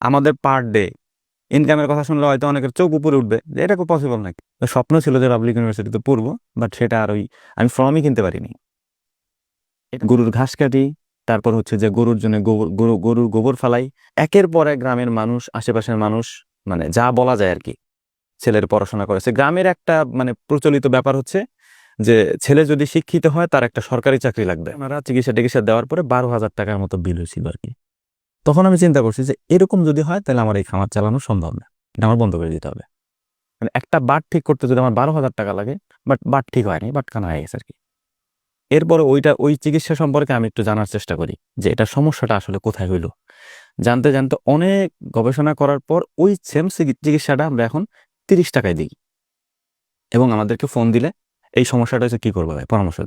আমাদের per day ইনকামের কথা শুনলে হয়তো অনেকের চোখ উপরে উঠবে যে এটা খুব পসিবল নাকি। স্বপ্ন ছিল যে পাবলিক ইউনিভার্সিটিতে পড়বো, বাট সেটা আর আমি ফর্মই কিনতে পারিনি। গরুর ঘাস কাটি, তারপর হচ্ছে যে গরুর জন্য গরুর গোবর ফালাই, একের পর এক গ্রামের মানুষ, আশেপাশের মানুষ, মানে যা বলা যায় আর কি, ছেলের পড়াশোনা করেছে। গ্রামের একটা মানে প্রচলিত ব্যাপার হচ্ছে যে ছেলে যদি শিক্ষিত হয় তার একটা সরকারি চাকরি লাগবে। ওনারা চিকিৎসা দেওয়ার পরে 12,000 টাকার মতো বিল হয়েছিল আর কি। তখন আমি চিন্তা করছি যে এরকম যদি হয় তাহলে আমার এই খামার চালানো সম্ভব না, এটা আমার বন্ধ করে দিতে হবে। মানে একটা বাট ঠিক করতে যদি আমার 12,000 টাকা লাগে, বাট বাট ঠিক হয়নি, বাট কানা হয়ে গেছে আর কি। এরপরে ওই চিকিৎসা সম্পর্কে আমি একটু জানার চেষ্টা করি যে এটা সমস্যাটা আসলে কোথায় হইলো। জানতে জানতে অনেক গবেষণা করার পর ওই সেম চিকিৎসাটা আমরা এখন 30 টাকায় দিই, এবং আমাদেরকে ফোন দিলে এই সমস্যাটা হচ্ছে কি করবো ভাই, পরামর্শ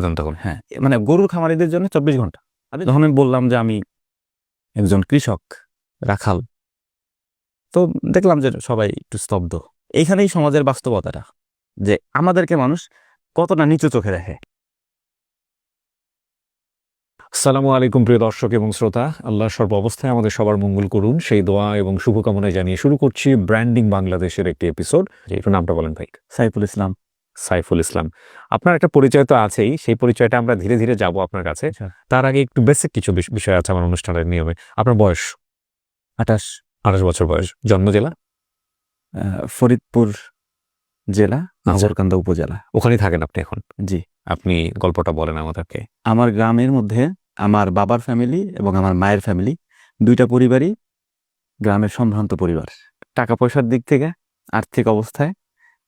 দেন তখন। হ্যাঁ, মানে গরুর খামারিদের জন্য 24 ঘন্টা। যখন আমি বললাম যে আমি একজন কৃষক, রাখাল, তো দেখলাম যে সবাই একটু স্তব্ধ। এইখানেই সমাজের বাস্তবতাটা, যে আমাদেরকে মানুষ কতটা নিচু চোখে দেখে। আসসালামু আলাইকুম প্রিয় দর্শক এবং শ্রোতা, আল্লাহ সর্ব অবস্থায় আমাদের সবার মঙ্গল করুন সেই দোয়া এবং শুভকামনায় জানিয়ে শুরু করছি ব্র্যান্ডিং বাংলাদেশের একটি এপিসোড। একটু নামটা বলেন ভাই। সাইফুল ইসলাম। সাইফুল ইসলাম, আপনার একটা পরিচয় তো আছেই, সেই পরিচয়টা আমরা ধীরে ধীরে যাব আপনার কাছে। তার আগে একটু বেসিক কিছু বিষয় আছে আমার অনুষ্ঠানের নিয়মে। আপনার বয়স? 28 বছর বয়স। জন্ম জেলা? ফরিদপুর জেলা, নগরকান্দা উপজেলা। ওখানেই থাকেন আপনি এখন? জি। আপনি গল্পটা বলেন আমাদেরকে। আমার গ্রামের মধ্যে আমার বাবার ফ্যামিলি এবং আমার মায়ের ফ্যামিলি, দুইটা পরিবারই গ্রামের সম্ভ্রান্ত পরিবার। টাকা পয়সার দিক থেকে, আর্থিক অবস্থায়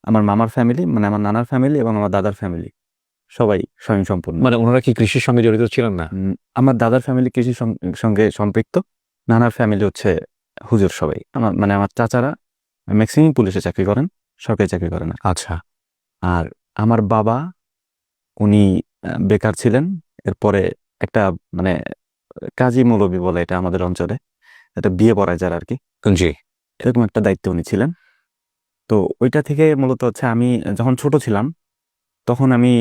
আমার মামার ফ্যামিলি, মানে আমার নানার ফ্যামিলি এবং আমার দাদার ফ্যামিলি সবাই স্বয়ংসম্পূর্ণ। মানে ওনারা কি কৃষির সঙ্গে জড়িত ছিলেন না? আমার দাদার ফ্যামিলি কৃষির সঙ্গে সম্পৃক্ত, নানার ফ্যামিলি হচ্ছে হুজুর সবাই। আমার চাচারা ম্যাক্সিমাম পুলিশে চাকরি করেন, সরকারি চাকরি করেন না। আচ্ছা। আর আমার বাবা, উনি বেকার ছিলেন। এরপরে একটা মানে কাজী মৌলবী বলে এটা আমাদের অঞ্চলে, এটা বিয়ে পড়ায় যারা আর কি, জি। এরকম একটা দায়িত্ব উনি ছিলেন। তো ওইটা থেকে মূলত হচ্ছে আমি যখন ছোট ছিলাম তখন আমি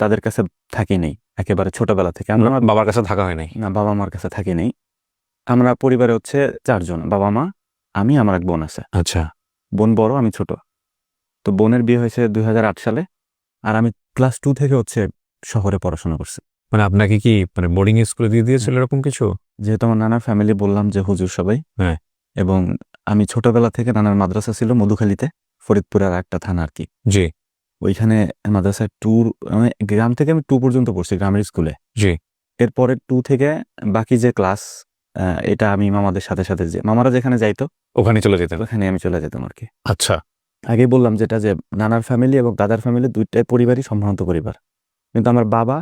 তাদের কাছে থাকি নেই একেবারে ছোটবেলা থেকে। আমার বাবার কাছে থাকা হয় নাই? না, বাবা মার কাছে থাকি নেই। আমরা পরিবারে হচ্ছে 4 জন, বাবা মা, আমি, আমার এক বোন আছে। আচ্ছা। বোন বড়, আমি ছোট। তো বোনের বিয়ে হয়েছে 2008 সালে, আর আমি ক্লাস 2 থেকে হচ্ছে শহরে পড়াশোনা করছি। মানে আপনাকে কি মানে বোর্ডিং স্কুলে দিয়ে দিয়েছিল এরকম কিছু? যেহেতু আমার নানার ফ্যামিলি বললাম যে হুজুর সবাই, হ্যাঁ। এবং আমি ছোটবেলা থেকে নানার মাদ্রাসা ছিল মধুখালীতে, ফরিদপুরের একটা থানা আর কি। জি। ওইখানে মাদ্রাসায় ট্যুর, মানে গ্রাম থেকে আমি 2 পর্যন্ত পড়ছি গ্রামের স্কুলে। জি। এরপরে 2 থেকে বাকি যে ক্লাস, এটা আমি মামাদের সাথে সাথে, যে মামারা যেখানে যাইতো ওখানে চলে যেতেন? ওখানে আমি চলে যেতাম আর কি। আচ্ছা। আগে বললাম যেটা, যে নানার ফ্যামিলি এবং দাদার ফ্যামিলি দুইটাই পরিবারই সম্ভ্রান্ত পরিবার, কিন্তু আমার বাবা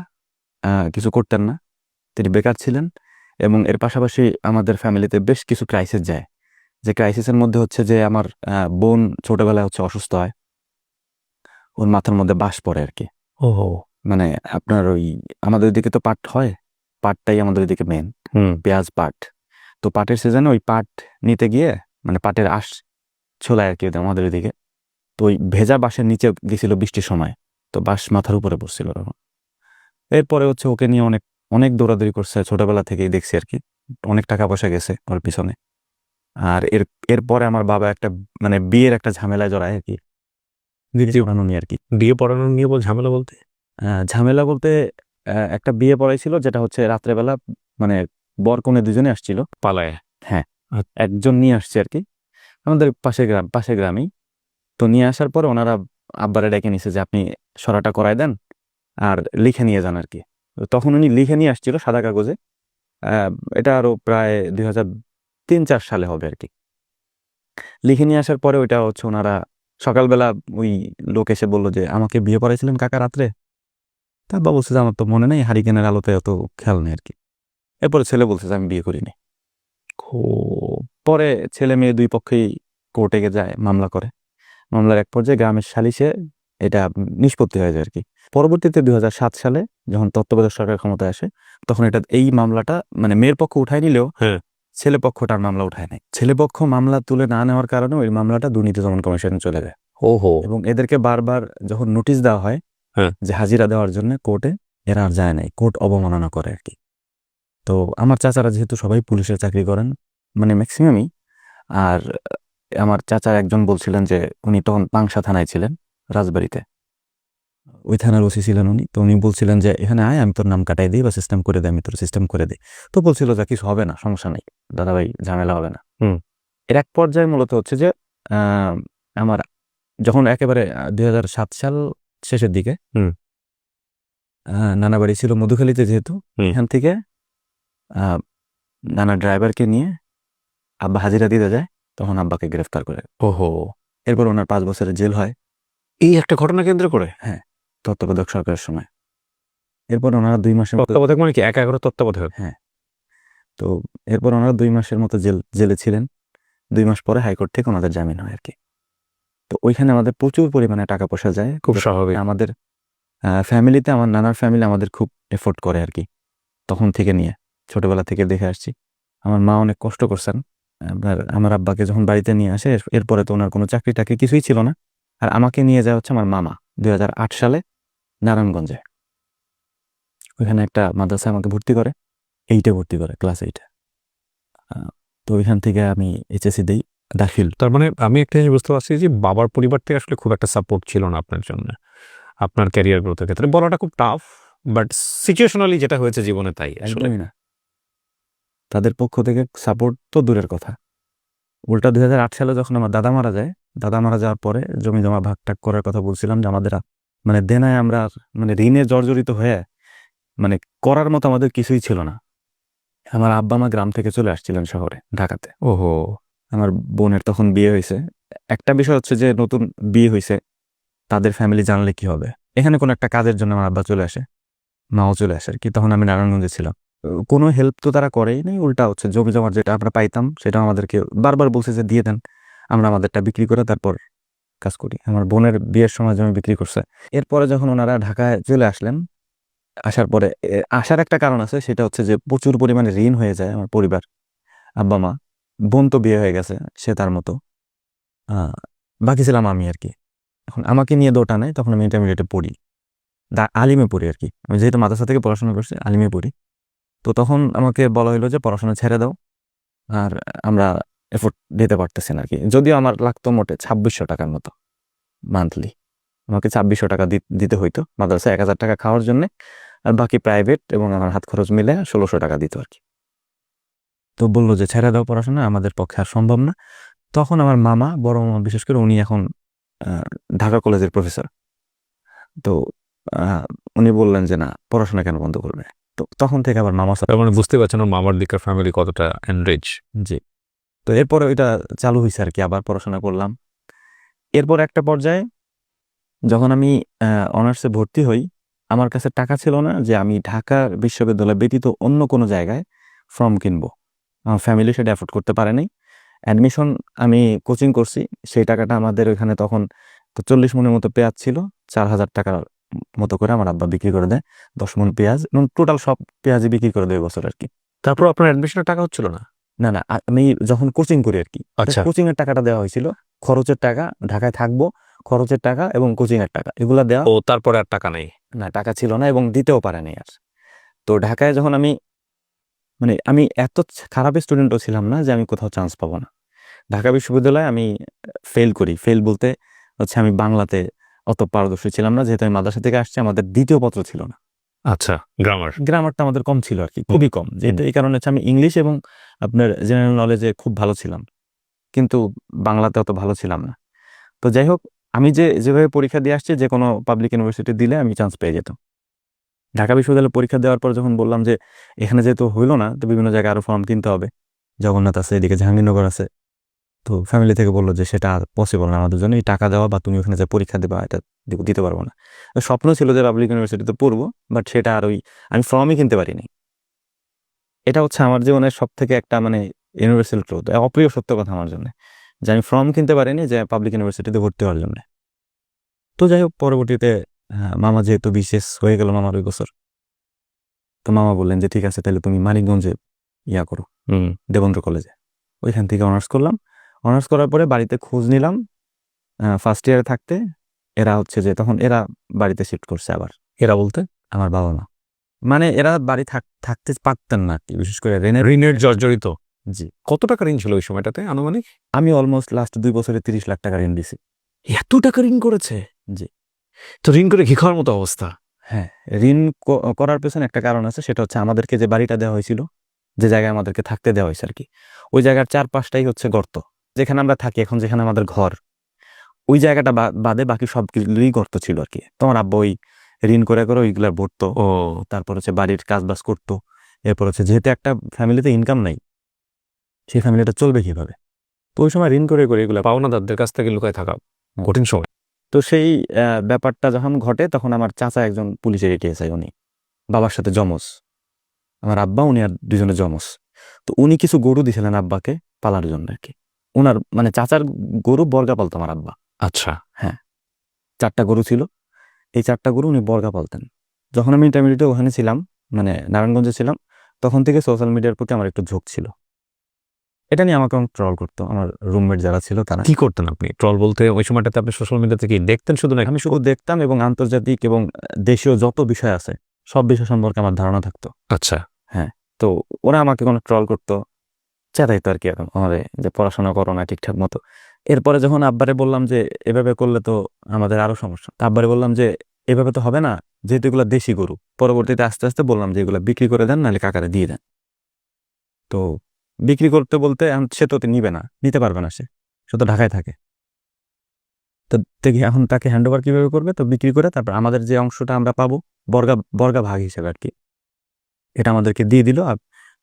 কিছু করতেন না, তিনি বেকার ছিলেন। এবং এর পাশাপাশি আমাদের ফ্যামিলিতে বেশ কিছু ক্রাইসিস যায়, যে ক্রাইসিসের মধ্যে হচ্ছে যে আমার বোন ছোটবেলায় হচ্ছে অসুস্থ হয়, ওর মাথার মধ্যে বাস পড়ে আর কি। ওহো। মানে আপনার ওই আমাদের দিকে তো পাট হয়, পাটটাই আমাদের দিকে মেন, পেঁয়াজ পাট। তো পাটের সিজনে ওই পাট নিতে গিয়ে, মানে পাটের আঁশ ছোলায় আর কি আমাদের দিকে, তো ওই ভেজা বাঁশের নিচে গেছিল বৃষ্টির সময়, তো বাঁশ মাথার উপরে পড়ছিল তখন। এরপরে হচ্ছে ওকে নিয়ে অনেক অনেক দৌড়াদৌড়ি করছে, ছোটবেলা থেকেই দেখছি আর কি, অনেক টাকা পয়সা গেছে ওর পিছনে। আর এরপরে আমার বাবা একটা মানে বিয়ের একটা ঝামেলায় জড়ায় আর কি, বিয়ে পড়ানো নিয়ে আর কি। বিয়ে পড়ানো নিয়ে ঝামেলা বলতে? ঝামেলা বলতে একটা বিয়ে পড়াইছিল, যেটা হচ্ছে রাত্রেবেলা, মানে বর কনে দুজনে আসছিল পালায়? হ্যাঁ, একজন নিয়ে আসছে আর কি, আমাদের পাশে গ্রামেই। তো নিয়ে আসার পরে ওনারা আব্বারে ডেকে নিছে যে আপনি সরাটা করায় দেন আর লিখে নিয়ে যান আর কি। তো তখন উনি লিখে নিয়ে আসছিল সাদা কাগজে। এটা আরো প্রায় 2003-4 সালে হবে আর কি। লিখে নিয়ে আসার পরে ওইটা হচ্ছে ওনারা সকালবেলা ওই লোক এসে বললো যে আমাকে বিয়ে পড়াইছিলেন কাকা রাত্রে। তা আব্বা বলছে যে আমার তো মনে নেই, হারিকেনের আলোতে অত খেয়াল নেই আর কি। এরপরে ছেলে বলছে যে আমি বিয়ে করিনি। পরে ছেলে মেয়ে দুই পক্ষেই কোর্টে যায়, মামলা করে। মামলার এক পর্যায়ে গ্রামের সালিশে এটা নিষ্পত্তি হয়ে যায় আর কি। পরবর্তীতে 2007 সালে যখন তত্ত্বাবধায়ক সরকার ক্ষমতায় আসে, তখন এই মামলাটা মানে মেয়ের পক্ষ উঠায় নিলেও ছেলে পক্ষটার মামলা উঠায় নেয়। ছেলে পক্ষ মামলা তুলে না নেওয়ার কারণে ওই মামলাটা দুর্নীতি দমন কমিশনে চলে যায়। ওহো। এবং এদেরকে বারবার যখন নোটিশ দেওয়া হয় যে হাজিরা দেওয়ার জন্য কোর্টে, এরা আর যায় নাই, কোর্ট অবমাননা করে আর কি। তো আমার চাচারা যেহেতু সবাই পুলিশের চাকরি করেন, মানে ম্যাক্সিমামই। আর আমার চাচার একজন বলছিলেন যে উনি তখন পাংশা থানায় ছিলেন, রাজবাড়িতে, ওই থানার ওসি ছিলেন উনি। তো উনি বলছিলেন যে এখানে আয়, আমি তোর নাম কাটাই দিই বা সিস্টেম করে দিই, আমি তোর সিস্টেম করে দিই। তো বলছিল যে কিছু হবে না, সমস্যা নেই দাদাভাই, ঝামেলা হবে না। এর এক পর্যায়ে মূলত হচ্ছে যে আমার যখন একেবারে 2007 সাল শেষের দিকে নানা বাড়ি ছিল মধুখালীতে, যেহেতু এখান থেকে নানা ড্রাইভারকে নিয়ে আব্বা হাজিরা দিতে যায়, তখন আব্বাকে গ্রেফতার করে। ওহো, এরপর ওনার 5 বছরের জেল হয়। এই একটা ঘটনা কেন্দ্র করে? হ্যাঁ, তত্ত্বাবধায়ক সরকারের সময়। এরপর ওনারা 2 মাসের মতো, তত্ত্বাবধায়ক মানে কি 11 তত্ত্বাবধায়ক? হ্যাঁ, তো এরপর ওনারা 2 মাসের মতো জেলে ছিলেন। 2 মাস পরে হাইকোর্ট থেকে ওনাদের জামিন হয় আর কি। তো ওইখানে আমাদের প্রচুর পরিমাণে টাকা পয়সা যায়। খুব স্বাভাবিক। আমাদের ফ্যামিলিতে, আমার নানার ফ্যামিলি আমাদের খুব এফোর্ট করে আর কি, তখন থেকে নিয়ে ছোটবেলা থেকে দেখে আসছি। আমার মা অনেক কষ্ট করছেন। আমার আব্বাকে যখন বাড়িতে নিয়ে আসে, এরপরে তো ওনার কোনো চাকরি টাকরি কিছুই ছিল না। আর আমাকে নিয়ে যাওয়া হচ্ছে আমার মামা 2008 সালে নারায়ণগঞ্জে। ওইখানে একটা মাদ্রাসায় আমাকে ভর্তি করে, 8-এ ভর্তি করে, ক্লাস 8-এ। তো ওইখান থেকে আমি এইচএসসি দিই, দাখিল। তার মানে আমি একটা জিনিস বুঝতে পারছি যে বাবার পরিবার থেকে আসলে খুব একটা সাপোর্ট ছিল না আপনার জন্য, আপনার ক্যারিয়ার গ্রোথের ক্ষেত্রে। বলাটা খুব টাফ, বাট সিচুয়েশনালি যেটা হয়েছে জীবনে তাই আসলে। একদমই না, তাদের পক্ষ থেকে সাপোর্ট তো দূরের কথা। উল্টা 2008 সালে যখন আমার দাদা মারা যায়, দাদা মারা যাওয়ার পরে জমি জমা ভাগ টাগ করার কথা বলছিলাম, যে আমাদের মানে দেনায় আমরা মানে ঋণে জর্জরিত হয়ে মানে করার মতো আমাদের কিছুই ছিল না। আমার আব্বা মা গ্রাম থেকে চলে আসছিলেন শহরে, ঢাকাতে। ওহো, আমার বোনের তখন বিয়ে হয়েছে। একটা বিষয় হচ্ছে যে নতুন বিয়ে হয়েছে, তাদের ফ্যামিলি জানলে কি হবে। এখানে কোনো একটা কাজের জন্য আমার আব্বা চলে আসে, মাও চলে আসে আর কি। তখন আমি নারায়ণগঞ্জে ছিলাম। কোনো হেল্প তো তারা করেই নেই, উল্টা হচ্ছে জমি জমার যেটা আমরা পাইতাম সেটা আমাদেরকে বারবার বলছে যে দিয়ে দেন, আমরা আমাদেরটা বিক্রি করে তারপর কাজ করি। আমার বোনের বিয়ের সময় জমি বিক্রি করছে। এরপরে যখন ওনারা ঢাকায় চলে আসলেন, আসার পরে আসার একটা কারণ আছে, সেটা হচ্ছে যে প্রচুর পরিমাণে ঋণ হয়ে যায় আমার পরিবার, আব্বা মা। বোন তো বিয়ে হয়ে গেছে, সে তার মতো। বাকি ছিলাম আমি আর কি। এখন আমাকে নিয়ে দোটা নেই, তখন আমি ইন্টারমিডিয়েটে পড়ি, আলিমে পড়ি আর কি। আমি যেহেতু মাদ্রাসা থেকে পড়াশোনা করছি, আলিমে পড়ি। তো তখন আমাকে বলা হলো যে পড়াশোনা ছেড়ে দাও, আর আমরা এফোর্ট দিতে পারতেছি না আর কি। যদিও আমার লাগতো মোটে 2600 টাকার মতো মান্থলি। আমাকে 2600 টাকা দিতে হইতো মাদ্রাসায়, 1000 টাকা খাওয়ার জন্য, আর বাকি প্রাইভেট এবং আমার হাত খরচ মিলে 1600 টাকা দিত আর কি। তো বললো যে ছেড়ে দাও পড়াশোনা, আমাদের পক্ষে আর সম্ভব না। তখন আমার মামা, বড় মামা বিশেষ করে, উনি এখন ঢাকা কলেজের প্রফেসর। তো উনি বললেন যে না, পড়াশোনা কেন বন্ধ করবে। তো তখন থেকে আবার মামা তার মানে বুঝতে পারছেন ওর মামার দিকের ফ্যামিলি কতটা এনরিচ। জি। তো এরপরে ওইটা চালু হয়েছে আর কি, আবার পড়াশোনা করলাম। এরপর একটা পর্যায়ে যখন আমি অনার্সে ভর্তি হই, আমার কাছে টাকা ছিল না যে আমি ঢাকা বিশ্ববিদ্যালয় ব্যতীত অন্য কোনো জায়গায় ফর্ম কিনবো। আমার ফ্যামিলি সেটা অ্যাফোর্ড করতে পারেনি। অ্যাডমিশন আমি কোচিং করছি, সেই টাকাটা আমাদের ওইখানে তখন তো 40 মনের মতো পেঁয়াজ ছিল, 4000 টাকার মতো করে আমার আব্বা বিক্রি করে দেয় 10 মন পেঁয়াজ, এবং টোটাল সব পেঁয়াজই বিক্রি করে দেয় বছর আর কি। তারপর আপনার অ্যাডমিশনের টাকা হচ্ছিল না? না না, আমি যখন কোচিং করি আর কি, আচ্ছা। কোচিং এর টাকাটা দেওয়া হয়েছিল, খরচের টাকা, ঢাকায় থাকবো, খরচের টাকা এবং কোচিং এর টাকা, এগুলা দেওয়া। ও, তারপরে আর টাকা নেই? না, টাকা ছিল না এবং দিতেও পারেনি আর। তো ঢাকায় যখন আমি মানে আমি এত খারাপ স্টুডেন্টও ছিলাম না যে আমি কোথাও চান্স পাবো না। ঢাকা বিশ্ববিদ্যালয়ে আমি ফেল করি। ফেল বলতে হচ্ছে আমি বাংলাতে অত পারদর্শী ছিলাম না, যেহেতু আমি মাদ্রাসা থেকে আসছি, আমাদের দ্বিতীয় পত্র ছিল না। আচ্ছা, গ্রামারটা আমাদের কম ছিল আর কি, খুবই কম। যেটা এই কারণে হচ্ছে আমি ইংলিশ এবং আপনার জেনারেল নলেজে খুব ভালো ছিলাম, কিন্তু বাংলাতে অত ভালো ছিলাম না। তো যাই হোক, আমি যেভাবে পরীক্ষা দিয়ে আসছি, যে কোনো পাবলিক ইউনিভার্সিটি দিলে আমি চান্স পেয়ে যেতাম। ঢাকা বিশ্ববিদ্যালয়ে পরীক্ষা দেওয়ার পর যখন বললাম যে এখানে যেহেতু হইলো না, তো বিভিন্ন জায়গায় আরো ফর্ম কিনতে হবে, জগন্নাথ আছে, এদিকে জাহাঙ্গীরনগর আছে। তো ফ্যামিলি থেকে বললো যে সেটা পসিবল না আমাদের জন্য, এই টাকা দেওয়া বা তুমি ওখানে যে পরীক্ষা দেবা, এটা দিতে পারবো না। স্বপ্ন ছিল যে পাবলিক ইউনিভার্সিটিতে পড়বো, বাট সেটা আর আমি ফর্মই কিনতে পারিনি। এটা হচ্ছে আমার জীবনের সব থেকে একটা মানে ইউনিভার্সাল ট্রুথ, অপ্রিয় সত্য কথা আমার জন্য, যে আমি ফর্ম কিনতে পারিনি যে পাবলিক ইউনিভার্সিটিতে ভর্তি হওয়ার জন্য। তো যাই হোক, পরবর্তীতে মামা যেহেতু বিশেষ হয়ে গেল মামার ওই বছর, তো মামা বললেন যে ঠিক আছে, তাহলে তুমি মানিকগঞ্জে করো, দেবেন্দ্র কলেজে। ওইখান থেকে অনার্স করলাম। অনার্স করার পরে বাড়িতে খোঁজ নিলাম ফার্স্ট ইয়ারে থাকতে। এরা হচ্ছে যে তখন এরা বাড়িতে শিফট করছে আবার। এরা বলতে? আমার বাবা মা। মানে এরা বাড়ি থাকতে পারতেন না আর কি, বিশেষ করে ঋণের জর্জরিত। জি। কত টাকা ঋণ ছিল ওই সময়টাতে আনুমানিক? আমি অলমোস্ট লাস্ট 2 বছরে 30 লাখ টাকা ঋণ দিছি। এত টাকা ঋণ করেছে? জি। তো ঋণ করে ঘি খাওয়ার মতো অবস্থা। হ্যাঁ, ঋণ করার পেছনে একটা কারণ আছে, সেটা হচ্ছে আমাদেরকে যে বাড়িটা দেওয়া হয়েছিল, যে জায়গায় আমাদেরকে থাকতে দেওয়া হয়েছে আরকি, ওই জায়গার চারপাশটাই হচ্ছে গর্ত। যেখানে আমরা থাকি এখন, যেখানে আমাদের ঘর, ওই জায়গাটা বাদে বাকি সবগুলোই গর্ত ছিল আরকি। তো আমার আব্বা ওই ঋণ করে ওইগুলা ভরতো। ও তারপর হচ্ছে বাড়ির কাজবাজ করতো। এরপর হচ্ছে যেহেতু একটা ফ্যামিলিতে ইনকাম নাই, সেই ফ্যামিলিটা চলবে কিভাবে? তো ওই সময় ঋণ করে এগুলা। পাওনাদারদের কাছ থেকে লুকায় থাকা হুম। কঠিন সময়। তো সেই ব্যাপারটা যখন ঘটে, তখন আমার চাচা একজন পুলিশের এটিএসআই, উনি বাবার সাথে যমজ। আমার আব্বা, উনি আর দুজনে যমজ। তো উনি কিছু গরু দিছিলেন আব্বাকে পালার জন্য আরকি। উনার মানে চাচার গরু বর্গা পালতো আমার আব্বা। আচ্ছা। হ্যাঁ, 4টা গরু ছিল। এই 4টা গরু উনি বর্গা পালতেন। যখন আমি ইন্টারমিডিয়েটে ওখানে ছিলাম, মানে নারায়ণগঞ্জে ছিলাম, তখন থেকে সোশ্যাল মিডিয়ার প্রতি আমার একটু ঝোঁক ছিল। এটা নিয়ে আমাকে অনেক ট্রল করতো আমার রুমমেট যারা ছিল তারা। কি করতেন আপনি? ট্রল বলতে ওই সময়টাতে আপনি সোশ্যাল মিডিয়াতে কি দেখতেন শুধু নাকি? আমি শুধু দেখতাম, এবং আন্তর্জাতিক এবং দেশীয় যত বিষয় আছে, সব বিষয় সম্পর্কে আমার ধারণা থাকতো। আচ্ছা। হ্যাঁ, তো ওরা আমাকে কোনো ট্রল করতো, চেতাইতো আরকি এখন আমারে, যে পড়াশোনা করো না ঠিকঠাক মতো। এরপরে যখন আব্বারে বললাম যে এভাবে করলে তো আমাদের আরো সমস্যা, তা আব্বারে বললাম যে এভাবে তো হবে না, যেহেতু এগুলো দেশি গরু। পরবর্তীতে আস্তে আস্তে বললাম যে এগুলো বিক্রি করে দেন, নাহলে কাকারে দিয়ে দেন। তো বিক্রি করতে বলতে এখন সে তো নিবে না, নিতে পারবে না, সে তো ঢাকায় থাকে। তো দেখি এখন তাকে হ্যান্ড ওভার কিভাবে করবে, তো বিক্রি করে তারপর আমাদের যে অংশটা আমরা পাবো বর্গা বর্গা ভাগ হিসেবে আর কি, এটা আমাদেরকে দিয়ে দিল, আর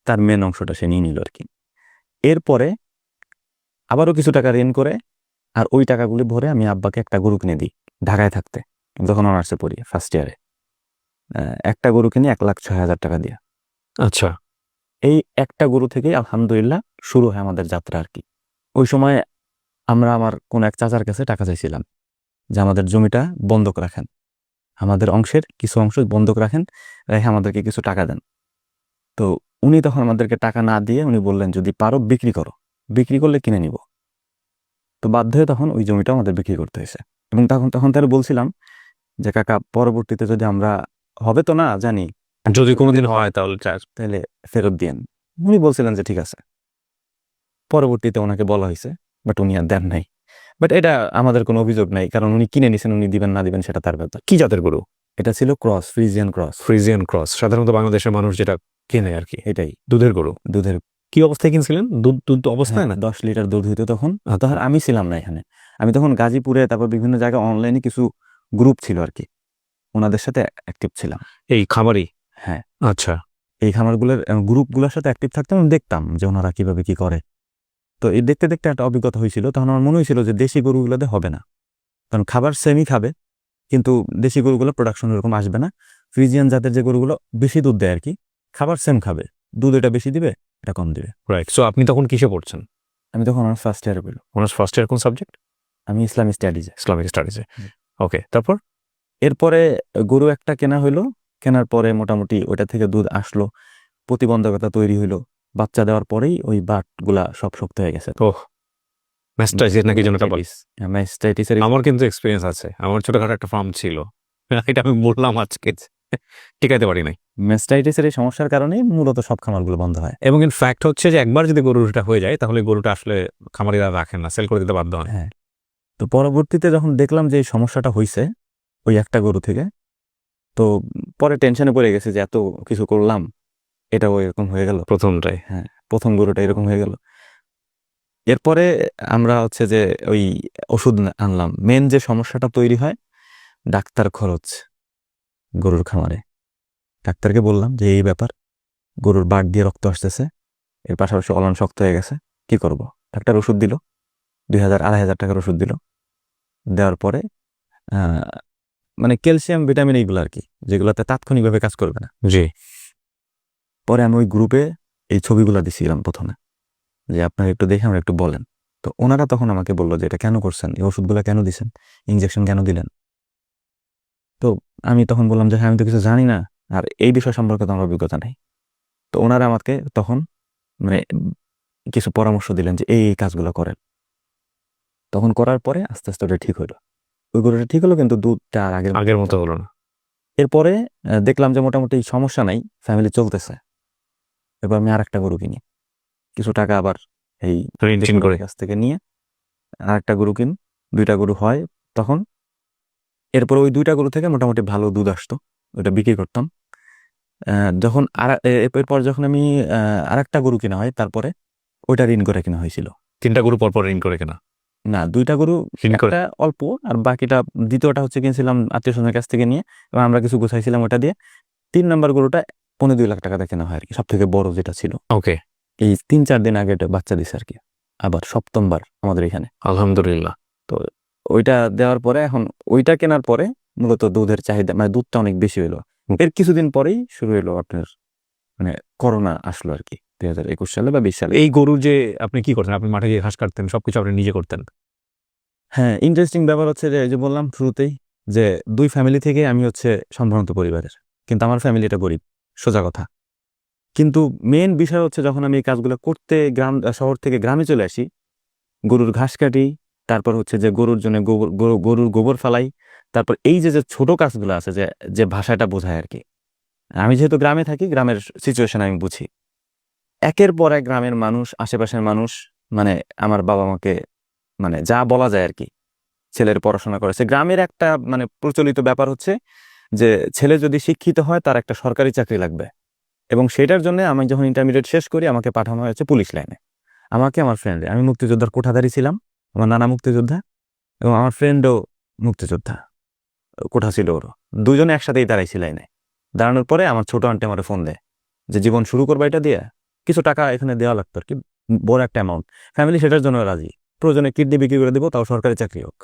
তার মেন অংশটা সে নিয়ে নিল আর কি। এরপরে আবারও কিছু টাকা ঋণ করে, আর ওই টাকাগুলি ভরে আমি আব্বাকে একটা গরু কিনে দিই ঢাকায় থাকতে, যখন অনার্সে পড়ি ফার্স্ট ইয়ারে। একটা গরু কিনে 1,06,000 টাকা দিয়ে। আচ্ছা। এই একটা গরু থেকেই আলহামদুলিল্লাহ শুরু হয় আমাদের যাত্রা আর কি। ওই সময় আমরা আমার কোন এক চাচার কাছে টাকা চাইছিলাম যে আমাদের জমিটা বন্ধক রাখেন, আমাদের অংশের কিছু অংশ বন্ধক রাখেন, রেখে আমাদেরকে কিছু টাকা দেন। তো উনি তখন আমাদেরকে টাকা না দিয়ে উনি বললেন, যদি পারো বিক্রি করো, বিক্রি করলে কিনে নিব। তো বাধ্য হয়ে তখন ওই জমিটা আমাদের বিক্রি করতে হয়েছে। এবং তখন তখন তারা বলছিলাম যে কাকা, পরবর্তীতে যদি আমরা, হবে তো না জানি, যদি কোনোদিন হয় তাহলে তাহলে ফেরত দিয়েন। উনি বলছিলেন যে ঠিক আছে। পরবর্তীতে ওনাকে বলা হয়েছে, বাট উনি আর দেন নাই। বাট এটা আমাদের কোনো অভিযোগ নাই, কারণ উনি কিনে নিছেন, উনি দিবেন না দিবেন সেটা তার ব্যাপার। কি জাতের গরু? এটা ছিল cross, Friesian cross. Friesian cross, সাধারণত বাংলাদেশের মানুষ যেটা কেনে আর কি। এটাই দুধের গরু। দুধের। কি অবস্থায় কিনছিলেন? দুধ দুধ অবস্থায় না? 10 লিটার দুধ হইতো তখন। আচ্ছা। তখন আমি ছিলাম না এখানে, আমি তখন গাজীপুরে, তারপর বিভিন্ন জায়গায় অনলাইনে কিছু গ্রুপ ছিল আর কি, ওনাদের সাথে অ্যাক্টিভ ছিলাম। এই খামারি? হ্যাঁ, আচ্ছা। এই খামারগুলোর গ্রুপগুলোর সাথে অ্যাক্টিভ থাকতাম, আমি দেখতাম যে ওনারা কিভাবে কি করে। তো এই দেখতে দেখতে একটা অভিজ্ঞতা হয়েছিল। তখন আমার মনে হয়েছিল যে দেশি গরুগুলোতে হবে না, কারণ খাবার সেমই খাবে, কিন্তু দেশি গরুগুলো প্রোডাকশন এরকম আসবে না। ফ্রিজিয়ান জাতের যে গরুগুলো বেশি দুধ দেয় আর কি, খাবার সেম খাবে, দুধ এটা বেশি দিবে, এটা কম দিবে। রাইট। সো আপনি তখন কিসে পড়ছেন? আমি তখন আমার ফার্স্ট ইয়ারে পড়লাম। অনার্স ফার্স্ট ইয়ার কোন সাবজেক্ট? আমি ইসলামিক স্টাডিজে। ইসলামিক স্টাডিজে। হুম। ওকে, তারপর? এরপরে গরু একটা কেনা হইলো, কেনার পরে মোটামুটি ওইটা থেকে দুধ আসলো, প্রতিবন্ধকতা তৈরি হইলো। বাচ্চা দেওয়ার পরেই ওই বাটগুলা সব শক্ত হয়ে গেছে। ওহ, ম্যাস্টাইজের নাকি যেন এটা বলে। ম্যাস্টাইটিসের। আমার কিন্তু এক্সপিরিয়েন্স আছে, আমার ছোটখাটো একটা ফার্ম ছিল। এটা আমি বললাম আজকে, টিকাইতে পারি নাই। ম্যাস্টাইটিসের এই সমস্যার কারণেই মূলত সব খামারগুলো বন্ধ হয়। এবং ইন ফ্যাক্ট হচ্ছে যে একবার যদি গরুটা হয়ে যায় তাহলে গরুটা আসলে খামারিরা রাখেন না, সেল করে দিতে বাধ্য হয়। হ্যাঁ, তো পরবর্তীতে যখন দেখলাম যে এই সমস্যাটা হইছে ওই একটা গরু থেকে, তো পরে টেনশনে পড়ে গেছে যে এত কিছু করলাম, এটাও এরকম হয়ে গেল। প্রথমটাই। হ্যাঁ, প্রথম গরুটা এরকম হয়ে গেল। এরপরে আমরা হচ্ছে যে ওই ওষুধ আনলাম। মেন যে সমস্যাটা তৈরি হয়, ডাক্তার খরচ গরুর খামারে। ডাক্তারকে বললাম যে এই ব্যাপার, গরুর বাট দিয়ে রক্ত আসতেছে, এর পাশাপাশি অলন শক্ত হয়ে গেছে, কি করব? ডাক্তার ওষুধ দিল, 2,000-2,500 টাকার ওষুধ দিল। দেওয়ার পরে মানে ক্যালসিয়াম ভিটামিন এইগুলো আর কি, যেগুলোতে তাৎক্ষণিকভাবে কাজ করবে না। জি। পরে আমি ওই গ্রুপে এই ছবিগুলো দিছিলাম প্রথমে, যে আপনারা একটু দেখে আমরা একটু বলেন। তো ওনারা তখন আমাকে বললো যে এটা কেন করছেন, এই ওষুধগুলো কেন দিছেন, ইনজেকশন কেন দিলেন। তো আমি তখন বললাম যে হ্যাঁ, আমি তো কিছু জানি না, আর এই বিষয় সম্পর্কে তো আমার অভিজ্ঞতা নেই। তো ওনারা আমাকে তখন মানে কিছু পরামর্শ দিলেন যে এই কাজগুলো করেন। তখন করার পরে আস্তে আস্তে ওটা ঠিক হলো, ওই গরুটা ঠিক হলো, কিন্তু দুধটা আর আগের মতো হলো না। এরপরে দেখলাম যে মোটামুটি সমস্যা নাই, ফ্যামিলি চলতেছে। এবার আমি আরেকটা গরু কিনি। কিছু টাকা আবার এই ঋণ করে কাছ থেকে নিয়ে আরেকটা গরু কিন, 2টা গরু হয় তখন। এরপর ওই 2টা গরু থেকে মোটামুটি ভালো দুধ আসতো, ওটা বিক্রি করতাম। যখন এরপর যখন আমি আরেকটা গরু কিনা হয়, তারপরে ওইটা ঋণ করে কিনা হয়েছিল। 3টা গরু পর ঋণ করে কেনা? না, 2টা গরু, ঋণ করে একটা অল্প আর বাকিটা, দ্বিতীয়টা হচ্ছে কিনছিলাম আত্মীয় স্বজনের কাছ থেকে নিয়ে, এবং আমরা কিছু গুছাইছিলাম ওটা দিয়ে। 3 নম্বর গরুটা 2.5 লাখ টাকাতে কেনা হয় আর কি, সব থেকে বড় যেটা ছিল। ওকে, এই 3-4 দিন আগে এটা বাচ্চা দিছে আর কি, আবার 7ম বার আমাদের এখানে। আলহামদুলিল্লাহ। তো ওইটা দেওয়ার পরে এখন ওইটা কেনার পরে মূলত দুধের চাহিদা, মানে দুধটা অনেক বেশি হইলো। এর কিছুদিন পরেই শুরু হলো আপনার মানে করোনা আসলো আর কি, 2021 সালে বা 20 সালে। এই গরু যে আপনি কি করতেন? আপনি মাঠে গিয়ে ঘাস কাটতেন, সবকিছু আপনি নিজে করতেন? হ্যাঁ, ইন্টারেস্টিং ব্যাপার হচ্ছে যে, এই যে বললাম শুরুতেই যে 2 ফ্যামিলি থেকে আমি হচ্ছে সম্ভ্রান্ত পরিবারের, কিন্তু আমার ফ্যামিলিটা গরিব, সোজা কথা। কিন্তু মেন বিষয় হচ্ছে যখন আমি এই কাজগুলো করতে শহর থেকে গ্রামে চলে আসি, গরুর ঘাস কাটি, তারপর হচ্ছে যে গরুর জন্য গরুর গোবর ফালাই, তারপর এই যে যে ছোট কাজগুলো আছে, যে যে ভাষাটা বোঝায় আর কি। আমি যেহেতু গ্রামে থাকি, গ্রামের সিচুয়েশন আমি বুঝি। একের পর এক গ্রামের মানুষ, আশেপাশের মানুষ, মানে আমার বাবা মাকে মানে যা বলা যায় আর কি, ছেলের পড়াশোনা করেছে। গ্রামের একটা মানে প্রচলিত ব্যাপার হচ্ছে যে ছেলে যদি শিক্ষিত হয় তার একটা সরকারি চাকরি লাগবে, এবং সেটার জন্য আমি যখন ইন্টারমিডিয়েট শেষ করি আমাকে পাঠানো হয়েছে পুলিশ লাইনে। আমাকে, আমার ফ্রেন্ডে, আমি মুক্তিযোদ্ধার কোঠাধারী ছিলাম, আমার নানা মুক্তিযোদ্ধা এবং আমার ফ্রেন্ডও মুক্তিযোদ্ধা, কোঠা ছিল ওরও। দুজনে একসাথেই দাঁড়াইছি লাইনে। দাঁড়ানোর পরে আমার ছোট আন্টি আমার ফোন দেয় যে জীবন শুরু করবা এটা দিয়ে। কিছু টাকা এখানে দেওয়া লাগতো আর কি, বড় একটা অ্যামাউন্ট। ফ্যামিলি সেটার জন্য রাজি, প্রয়োজনে কিডনি বিক্রি করে দেবো, তাও সরকারি চাকরি হোক।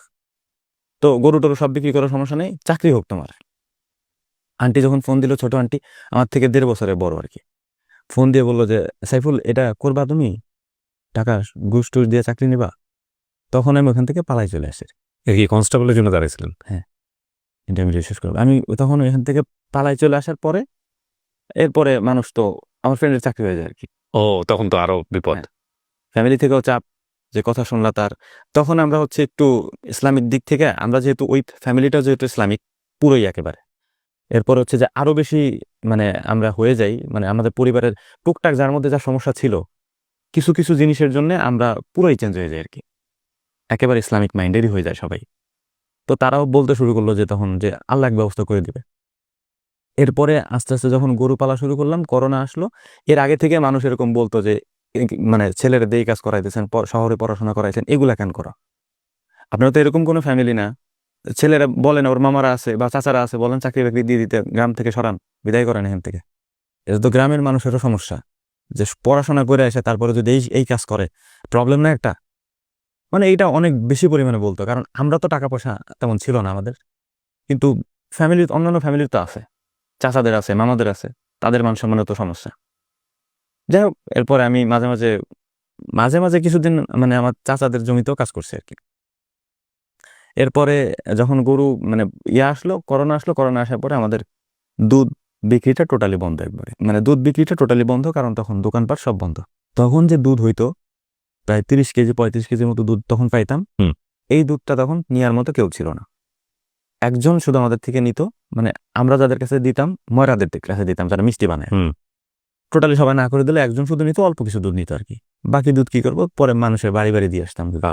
তো গরু টরু সব বিক্রি করার সমস্যা নেই, চাকরি হোক তোমার। আন্টি যখন ফোন দিল, ছোট আন্টি, আমার থেকে 1.5 বছরের বড় আর কি, ফোন দিয়ে বললো যে সাইফুল, এটা করবা তুমি, টাকা ঘুষ টুস দিয়ে চাকরি নিবা? তখন আমি ওখান থেকে পালাই চলে আসি। কি কনস্টেবলের জন্য দাঁড়িয়েছিলেন? হ্যাঁ, ইন্টারমিডিয়েট শেষ করবো আমি তখন এখান থেকে পালাই চলে আসার পরে, এরপরে মানুষ তো, আমার ফ্রেন্ডের চাকরি হয়ে যায় আর কি। ও, তখন তো আরো বিপদ। হ্যাঁ, ফ্যামিলি থেকেও চাপ, যে কথা শুনলা তার। তখন আমরা হচ্ছে একটু ইসলামিক দিক থেকে, আমরা যেহেতু ওই ফ্যামিলিটা যেহেতু ইসলামিক পুরোই একেবারে, এরপর হচ্ছে যে আরো বেশি মানে আমরা হয়ে যাই, মানে আমাদের পরিবারের টুকটাক যার মধ্যে যা সমস্যা ছিল, কিছু কিছু জিনিসের জন্য আমরা পুরোই চেঞ্জ হয়ে যাই আর কি, একেবারে ইসলামিক মাইন্ডেরই হয়ে যায় সবাই। তো তারাও বলতে শুরু করলো যে তখন যে আল্লাহ এক ব্যবস্থা করে দিবে। এরপরে আস্তে আস্তে যখন গরু পালা শুরু করলাম, করোনা আসলো। এর আগে থেকে মানুষ এরকম বলতো যে মানে ছেলেরা দিয়ে কাজ করাইতেছেন, শহরে পড়াশোনা করাইছেন, এগুলা কেন করা? আপনারা তো এরকম কোনো ফ্যামিলি না, ছেলেরা বলেন ওর মামারা আছে বা চাচারা আছে, বলেন চাকরি বাকরি দিয়ে দিতে, গ্রাম থেকে সরান, বিদায় করেন এখান থেকে। এটা তো গ্রামের মানুষেরও সমস্যা, যে পড়াশোনা করে এসে তারপরে যদি এই কাজ করে, প্রবলেম না একটা? মানে এইটা অনেক বেশি পরিমাণে বলতো, কারণ আমরা তো টাকা পয়সা তেমন ছিল না আমাদের, কিন্তু ফ্যামিলি, অন্যান্য ফ্যামিলির তো আছে, চাচাদের আছে, মামাদের আছে, তাদের মান সম্মানের তো সমস্যা। যাই হোক, এরপরে আমি মাঝে মাঝে মাঝে মাঝে কিছুদিন মানে আমার চাচাদের জমিতেও কাজ করছি আর কি। এরপরে যখন গরু মানে আসলো, করোনা আসলো, করোনা আসার পরে আমাদের দুধ বিক্রিটা টোটালি বন্ধ, একবারে মানে দুধ বিক্রিটা টোটালি বন্ধ, কারণ তখন দোকানপাট সব বন্ধ। তখন যে দুধ হইতো প্রায় 30 কেজি 35 কেজির মতো দুধ তখন পাইতাম। এই দুধটা তখন নেওয়ার মতো কেউ ছিল না, একজন শুধু আমাদের থেকে নিত, মানে আমরা যাদের কাছে দিতাম, ময়রাদের কাছে দিতাম, যারা মিষ্টি বানায়। টোটালি সবাই না করে দিলে একজন শুধু নিত, অল্প কিছু দুধ নিত আর কি। বাকি দুধ কি করবো, পরে মানুষের বাড়ি বাড়ি দিয়ে আসতাম দুধ।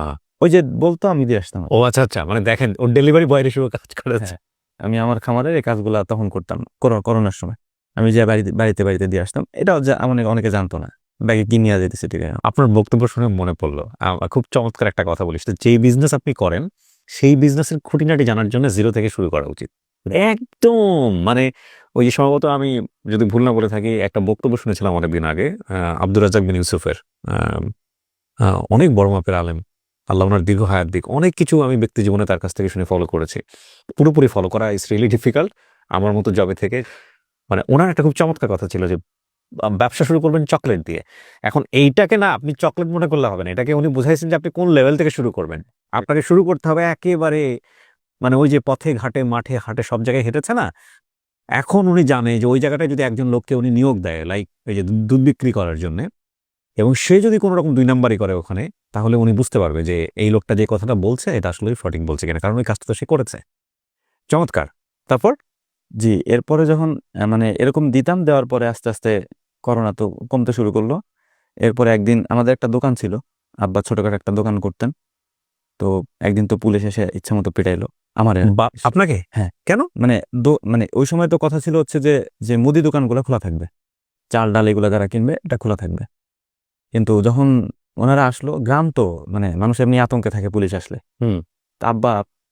ওই যে বলতো আমি দিয়ে আসতাম। ও আচ্ছা আচ্ছা, মানে দেখেন ওর ডেলিভারি বয় হিসেবে কাজ করেছে। আমি আমার খামারের এই কাজগুলা তখন করতাম করোনার সময়, আমি যে বাড়িতে বাড়িতে দিয়ে আসতাম। এটাও যে অনেকে জানতো না ব্যাগে কি নিয়ে যেতেছে। ঠিক আছে, আপনার বক্তব্য শুনে মনে পড়লো, খুব চমৎকার একটা কথা বলিস, যেই বিজনেস আপনি করেন সেই বিজনেসের খুঁটিনাটি জানার জন্য জিরো থেকে শুরু করা উচিত একদম। মানে ওই যে সম্ভবত, আমি যদি ভুল না বলে থাকি, একটা বক্তব্য শুনেছিলাম অনেকদিন আগে আব্দুর রাজ্জাক বিন ইউসুফের। অনেক বড় মাপের আলেম, আল্লাহ ওনার দীর্ঘ হায়াত দিক। অনেক কিছু আমি ব্যক্তি জীবনে তার কাছ থেকে শুনে ফলো করেছি। পুরোপুরি ফলো করা ইজ রিয়েলি ডিফিকাল্ট আমার মতো জবে থেকে। মানে ওনার একটা খুব চমৎকার কথা ছিল যে ব্যবসা শুরু করবেন চকলেট দিয়ে। এখন এইটাকে না আপনি চকলেট মনে করলে হবে না, এটাকে উনি বুঝাইছেন যে আপনি কোন লেভেল থেকে শুরু করবেন। আপনাকে শুরু করতে হবে একেবারে, মানে ওই যে পথে ঘাটে মাঠে হাটে সব জায়গায় হেঁটেছে না, এখন উনি জানে যে ওই জায়গাটায় যদি একজন লোককে উনি নিয়োগ দেয়, লাইক এই যে দুধ বিক্রি করার জন্য, এবং সে যদি কোনো রকম 2 নাম্বারই করে ওখানে, তাহলে উনি বুঝতে পারবে যে এই লোকটা যে কথাটা বলছে এটা আসলে সঠিক বলছে কিনা, কারণ ওই কাজটা তো সে করেছে। চমৎকার। তারপর জি, এরপরে যখন মানে এরকম দিতাম, দেওয়ার পরে আস্তে আস্তে করোনা তো কমতে শুরু করলো। এরপরে একদিন আমাদের একটা দোকান ছিল, আব্বা ছোটখাটো একটা দোকান করতেন। তো একদিন তো পুলিশ এসে ইচ্ছা মতো পিটাইলো আমার। আপনাকে? হ্যাঁ। কেন? মানে ওই সময় তো কথা ছিল হচ্ছে যে যে মুদি দোকানগুলো খোলা থাকবে, চাল ডাল এগুলো যারা কিনবে এটা খোলা থাকবে। কিন্তু যখন ওনারা আসলো, গ্রাম তো মানে মানুষ এমনি আতঙ্কে থাকে পুলিশ আসলে। হুম। তা আব্বা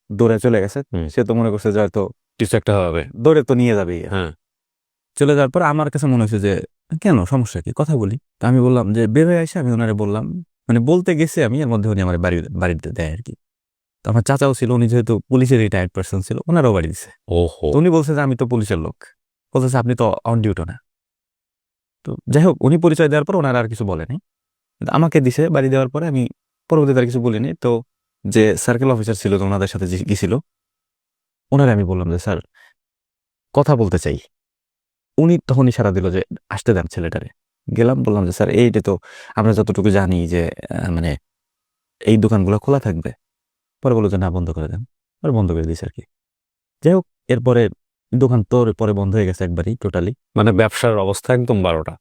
দৌড়ে চলে গেছে। হুম। সে তো মনে করছে যে হয়তো কিছু একটা হবে। দৌড়ে তো নিয়ে যাবেই। হ্যাঁ। চলে যাওয়ার পর আমার কাছে মনে হয়েছে যে কেন, সমস্যা কি, কথা বলি। তা আমি বললাম যে বের হয়ে আসে, আমি ওনারে বললাম, মানে বলতে গেছি আমি, এর মধ্যে উনি আমার বাড়িতে দেয় আর কি। তো আমার চাচাও ছিল, উনি যেহেতু পুলিশের রিটায়ার্ড পার্সন ছিল, ওনারও বাড়ি দিছে। ওহো। তো উনি বলছে যে আমি তো পুলিশের লোক, বলতেছে আপনি তো অন ডিউটি না। তো যাই হোক, উনি পরিচয় দেওয়ার পর ওনারা আর কিছু বলেনি, কিন্তু আমাকে দিছে বাড়ি দেওয়ার পরে আমি পরবর্তীতে আর কিছু বলিনি। তো যে সার্কেল অফিসার ছিল তো ওনাদের সাথে যে গেছিল, ওনারে আমি বললাম যে স্যার কথা বলতে চাই। উনি তখন ইশারা দিল যে আসতে দেন ছেলেটারে। গেলাম, বললাম যে স্যার এইটা তো আমরা যতটুকু জানি যে মানে এই দোকানগুলো খোলা থাকবে। পরে বললো যে না, বন্ধ করে দেন। পরে বন্ধ করে দিয়েছে আর কি। যাই হোক, এরপরে দোকান তো পরে বন্ধ হয়ে গেছে একবারই টোটালি। মানে ব্যবসার অবস্থা একদম 12টা।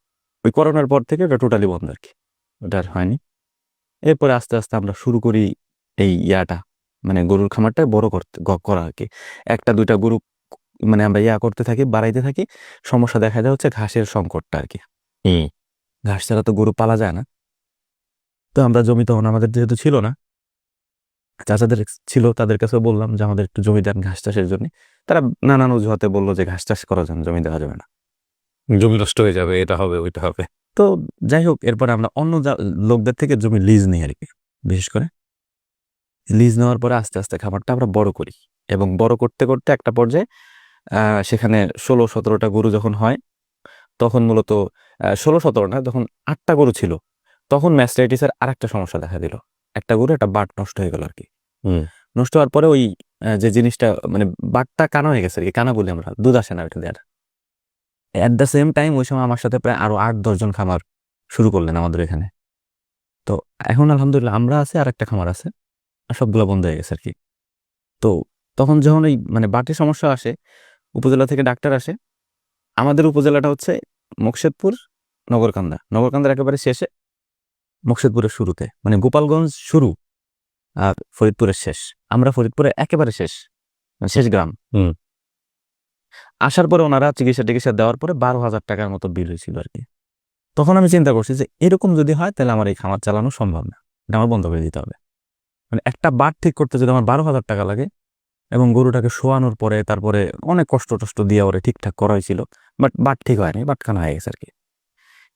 ওই করোনার পর থেকে ওটা টোটালি বন্ধ আর কি, ওটা আর হয়নি। এরপরে আস্তে আস্তে আমরা শুরু করি এই ইয়াটা, মানে গরুর খামারটা বড় করা আর কি। একটা দুইটা গরু মানে আমরা করতে থাকি, বাড়াইতে থাকি। সমস্যা দেখা যায় হচ্ছে ঘাসের সংকটটা আর কি। হুম। ঘাস ছাড়া তো গরু পালা যায় না। তো আমরা জমি তখন আমাদের যেহেতু ছিল না, চাচাদের ছিল, তাদের কাছেও বললাম যে আমাদের একটু জমি দেন ঘাস চাষের জন্য। তারা নানান অজুহাতে বললো যে ঘাস চাষ করার জন্য জমি দেওয়া যাবে না। জমি নষ্ট হয়ে যাবে, এটা হবে ওইটা হবে। তো যাই হোক, এরপরে আমরা অন্য লোকদের থেকে জমি লিজ নিই আর কি। বিশেষ করে লিজ নেওয়ার পরে আস্তে আস্তে খামারটা আমরা বড় করি, এবং বড় করতে করতে একটা পর্যায়ে সেখানে 16-17টা গরু যখন হয়, তখন মূলত 16-17 না, যখন 8টা গরু ছিল, তখন ম্যাস্টাইটিসের আর একটা সমস্যা দেখা দিল। একটা গরু একটা বাট নষ্ট হয়ে গেল আর কি। হুম। নষ্ট হওয়ার পরে ওই যে জিনিসটা মানে বাটটা কানা হয়ে গেছে আর কি, কানা বলি আমরা, দুধ আসে না ওইটা দেওয়ার। অ্যাট দ্য সেম টাইম ওই সময় আমার সাথে প্রায় আরো 8-10 জন খামার শুরু করলেন আমাদের এখানে। তো এখন আলহামদুলিল্লাহ আমরা আছে, আর একটা খামার আছে, আর সবগুলো বন্ধ হয়ে গেছে আর কি। তো তখন যখন এই মানে বাটের সমস্যা আসে, উপজেলা থেকে ডাক্তার আসে। আমাদের উপজেলাটা হচ্ছে মোকশেদপুর, নগরকান্দার একেবারে শেষে, মোকশেদপুরের শুরুতে, মানে গোপালগঞ্জ শুরু আর ফরিদপুরের শেষ। আমরা ফরিদপুরের একেবারে শেষ, মানে শেষ গ্রাম। হুম। আসার পরে ওনারা চিকিৎসা দেওয়ার পরে 12,000 টাকার মতো বিল হয়েছিল আর কি। তখন আমি চিন্তা করছি যে এরকম যদি হয় তাহলে আমার এই খামার চালানো সম্ভব না, এটা আমার বন্ধ করে দিতে হবে। মানে একটা বাট ঠিক করতে যদি আমার 12,000 টাকা লাগে, এবং গরুটাকে শোয়ানোর পরে তারপরে অনেক কষ্ট টষ্ট দিয়ে ওরে ঠিকঠাক করা হয়েছিল, বাট বাট ঠিক হয়নি, বাটখানা হয়ে গেছে আর কি।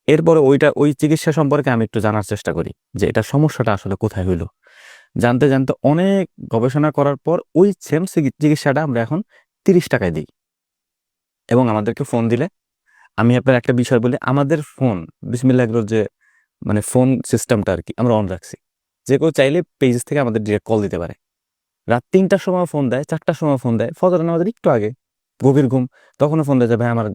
এরপরে ওই চিকিৎসা সম্পর্কে আমি একটু জানার চেষ্টা করি যে এটা সমস্যাটা আসলে কোথায় হইলো। জানতে জানতে অনেক গবেষণা করার পর ওই সেম চিকিৎসাটা আমরা এখন 30 টাকায় দিই। এবং আমাদেরকে ফোন দিলে, আমি আপনার একটা বিষয় বলি, আমাদের ফোন বিসমিল্লাহ এগ্রোর যে মানে ফোন সিস্টেমটা আর কি আমরা অন রাখছি। যে কেউ চাইলে পেজ থেকে আমাদের ডিরেক্ট কল দিতে পারে। রাত 3টার সময় ফোন দেয়, 4টার সময় ফোন দেয়, ফজরের নামাজের একটু আগে, গভীর ঘুম, তখনও ফোন দেয় যে ভাই আমার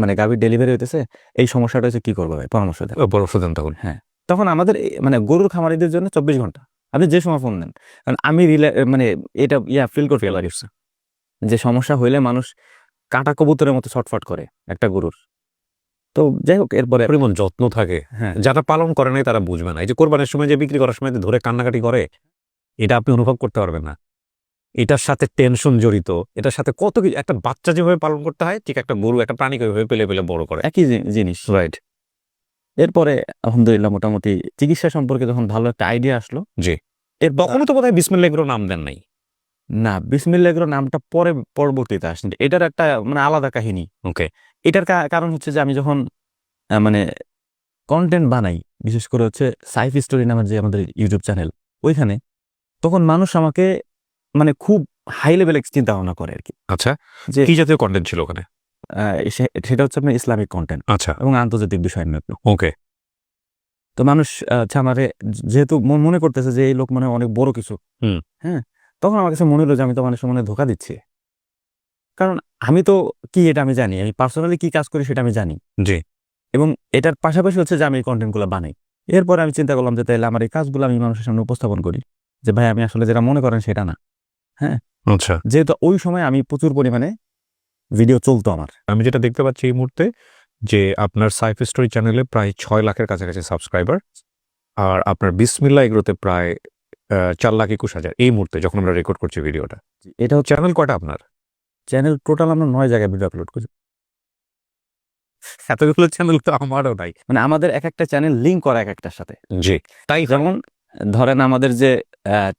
মানে গাভীর ডেলিভারি হইতেছে, এই সমস্যাটা হচ্ছে, কি করবো ভাই, পরামর্শ দেন। পরামর্শ দেন তখন। হ্যাঁ, তখন আমাদের মানে গরুর খামারিদের জন্য 24 ঘন্টা, আপনি যে সময় ফোন দেন। কারণ আমি মানে এটা ফিল করতে পারি যে সমস্যা হইলে মানুষ কাটা কবুতরের মতো ছটফট করে একটা গরুর। তো যাই হোক, এরপরে পরিমাণ যত্ন থাকে, হ্যাঁ, যারা পালন করে নাই তারা বুঝবে না। এই যে কোরবানির সময় যে বিক্রি করার সময় যে ধরে কান্নাকাটি করে, এটা আপনি অনুভব করতে পারবেন না। এটার সাথে টেনশন জড়িত, এটার সাথে কত কিছু। একটা বাচ্চা যেভাবে পালন করতে হয়, ঠিক একটা গরু একটা প্রাণীকে ওইভাবে পেলে পেলে বড় করে। একই জিনিস। রাইট। এরপরে আলহামদুলিল্লাহ মোটামুটি চিকিৎসা সম্পর্কে যখন ভালো একটা আইডিয়া আসলো, জি। এর তখনও তো বোধহয় বিসমিল্লাহ এগ্রো নাম দেন নাই। না, বিসমিল্লাহ এগ্রো নামটা পরবর্তীতে আসছে। এটার একটা মানে আলাদা কাহিনী। ওকে। এটার কারণ হচ্ছে যে আমি যখন মানে কন্টেন্ট বানাই, বিশেষ করে হচ্ছে সাইফ স্টোরি নামের যে আমাদের ইউটিউব চ্যানেল, ওইখানে তখন মানুষ আমাকে মানে খুব হাই লেভেল চিন্তা ভাবনা করে আর কি। আচ্ছা, যে কি জাতীয় কন্টেন্ট ছিল ওখানে? সেটা হচ্ছে আপনার ইসলামিক কন্টেন্ট আচ্ছা, এবং আন্তর্জাতিক বিষয় নিয়ে। ওকে। তো মানুষ আমারে যেহেতু মনে করতেছে যে এই লোক মানে অনেক বড় কিছু, হুম। হ্যাঁ, তখন আমার কাছে মনে হলো যে আমি তো মানুষের মনে ধোকা দিচ্ছি। কারণ আমি তো কি এটা আমি জানি, আমি পার্সোনালি কি কাজ করি সেটা আমি জানি। জি। এবং এটার পাশাপাশি হচ্ছে যে আমি এই কন্টেন্টগুলো বানাই। এরপরে আমি চিন্তা করলাম যে তাহলে আমার এই কাজগুলো আমি মানুষের সামনে উপস্থাপন করি, যে ভাই আমি আসলে যেটা মনে করেন সেটা না। হ্যাঁ, আচ্ছা, যেহেতু ওই সময় আমি প্রচুর পরিমাণে ভিডিও চলতো আমার। আমি যেটা দেখতে পাচ্ছি এই মুহূর্তে যে আপনার সাইফ স্টোরি চ্যানেলে প্রায় 6 লাখের কাছাকাছি সাবস্ক্রাইবার, আর আপনার বিসমিল্লাহ এগ্রোতে প্রায় 4,21,000 এই মুহূর্তে যখন আমরা রেকর্ড করছি ভিডিওটা। এটা হচ্ছে চ্যানেল কয়টা আপনার? চ্যানেল টোটাল আমরা 9 জায়গায় ভিডিও আপলোড করি। এতগুলো চ্যানেল তো আমারও নাই। মানে আমাদের এক একটা চ্যানেল লিঙ্ক করা এক একটার সাথে। জি, তাই যেমন ধরেন আমাদের যে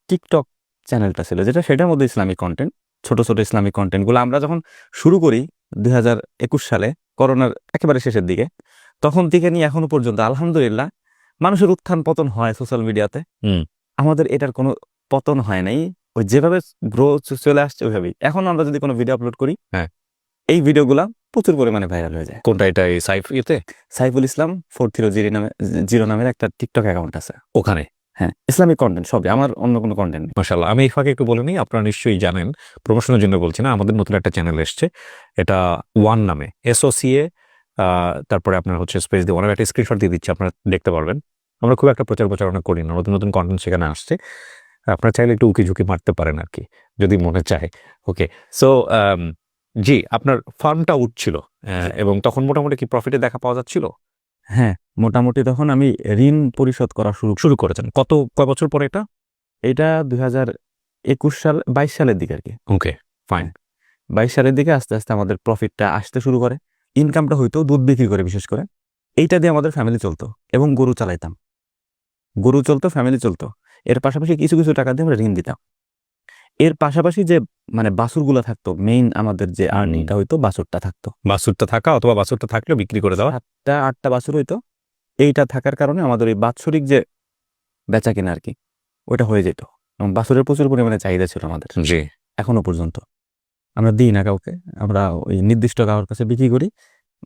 টিকটক চ্যানেলটা ছিল যেটা, সেটার মধ্যে ইসলামিক কন্টেন্ট, ছোট ছোট ইসলামিক কন্টেন্টগুলো আমরা যখন শুরু করি 2021 সালে করোনার একেবারে শেষের দিকে, তখন থেকে নিয়ে এখনো পর্যন্ত আলহামদুলিল্লাহ মানুষের উত্থান পতন হয় সোশ্যাল মিডিয়াতে। আমাদের এটার কোনো পতন হয় নাই, ওই যেভাবে গ্রো চলে আসছে ওইভাবেই। এখন আমরা যদি কোনো ভিডিও আপলোড করি, হ্যাঁ, এই ভিডিওগুলা প্রচুর পরিমাণে ভাইরাল হয়ে যায়। কোনটা এটা? এই সাইফ ইয়েতে সাইফুল ইসলাম 430 নামের একটা টিকটক অ্যাকাউন্ট আছে। ওখানে হ্যাঁ, ইসলামিক কন্টেন্ট সবই, আমার অন্য কোনো কন্টেন্ট নেই। মাশাআল্লাহ। আমি এই ফাঁকে একটু বলে নিই, আপনারা নিশ্চয়ই জানেন, প্রমোশনের জন্য বলছি না, আমাদের নতুন একটা চ্যানেল এসছে, এটা ওয়ান নামে, SOCA, তারপরে আপনার হচ্ছে স্পেস দিয়ে ওনার একটা স্ক্রিনশট দিয়ে দিচ্ছি, আপনারা দেখতে পারবেন। আমরা খুব একটা প্রচার প্রচারণা করি না, নতুন নতুন কন্টেন্ট সেখানে আসছে, আপনারা চাইলে একটু উকি ঝুঁকি মারতে পারেন আর কি, যদি মনে চায়। ওকে, সো জি, আপনার ফার্মটা উঠছিল এবং তখন মোটামুটি কি প্রফিটে দেখা পাওয়া যাচ্ছিল? হ্যাঁ, মোটামুটি তখন আমি ঋণ পরিশোধ করা শুরু করেছেন কয় বছর পরে এটা? এটা 2021 সাল 22 সালের দিকে আর কি। ওকে, ফাইন। 22 সালের দিকে আস্তে আস্তে আমাদের প্রফিটটা আসতে শুরু করে। ইনকামটা হইতো দুধ বিক্রি করে, বিশেষ করে এইটা দিয়ে আমাদের ফ্যামিলি চলতো, এবং গরু চালাইতাম, গরু চলতো, ফ্যামিলি চলতো। এর পাশাপাশি কিছু কিছু টাকা দিয়ে আমরা ঋণ দিতাম। এর পাশাপাশি যে মানে বাছুরগুলো থাকতো, মেইন আমাদের যে আর্নিংটা হইতো বাছুরটা থাকতো। বাছুরটা থাকা অথবা বাছুরটা থাকলেও বিক্রি করে দেওয়া। 7টা 8টা বাছুর হইতো। এইটা থাকার কারণে আমাদের ওই বাৎসরিক যে বেচা কিনা আর কি, ওইটা হয়ে যেত। এবং বাছুরের প্রচুর পরিমাণে চাহিদা ছিল আমাদের, জি, এখনো পর্যন্ত। আমরা দিই না কাউকে, আমরা ওই নির্দিষ্ট কারোর কাছে বিক্রি করি।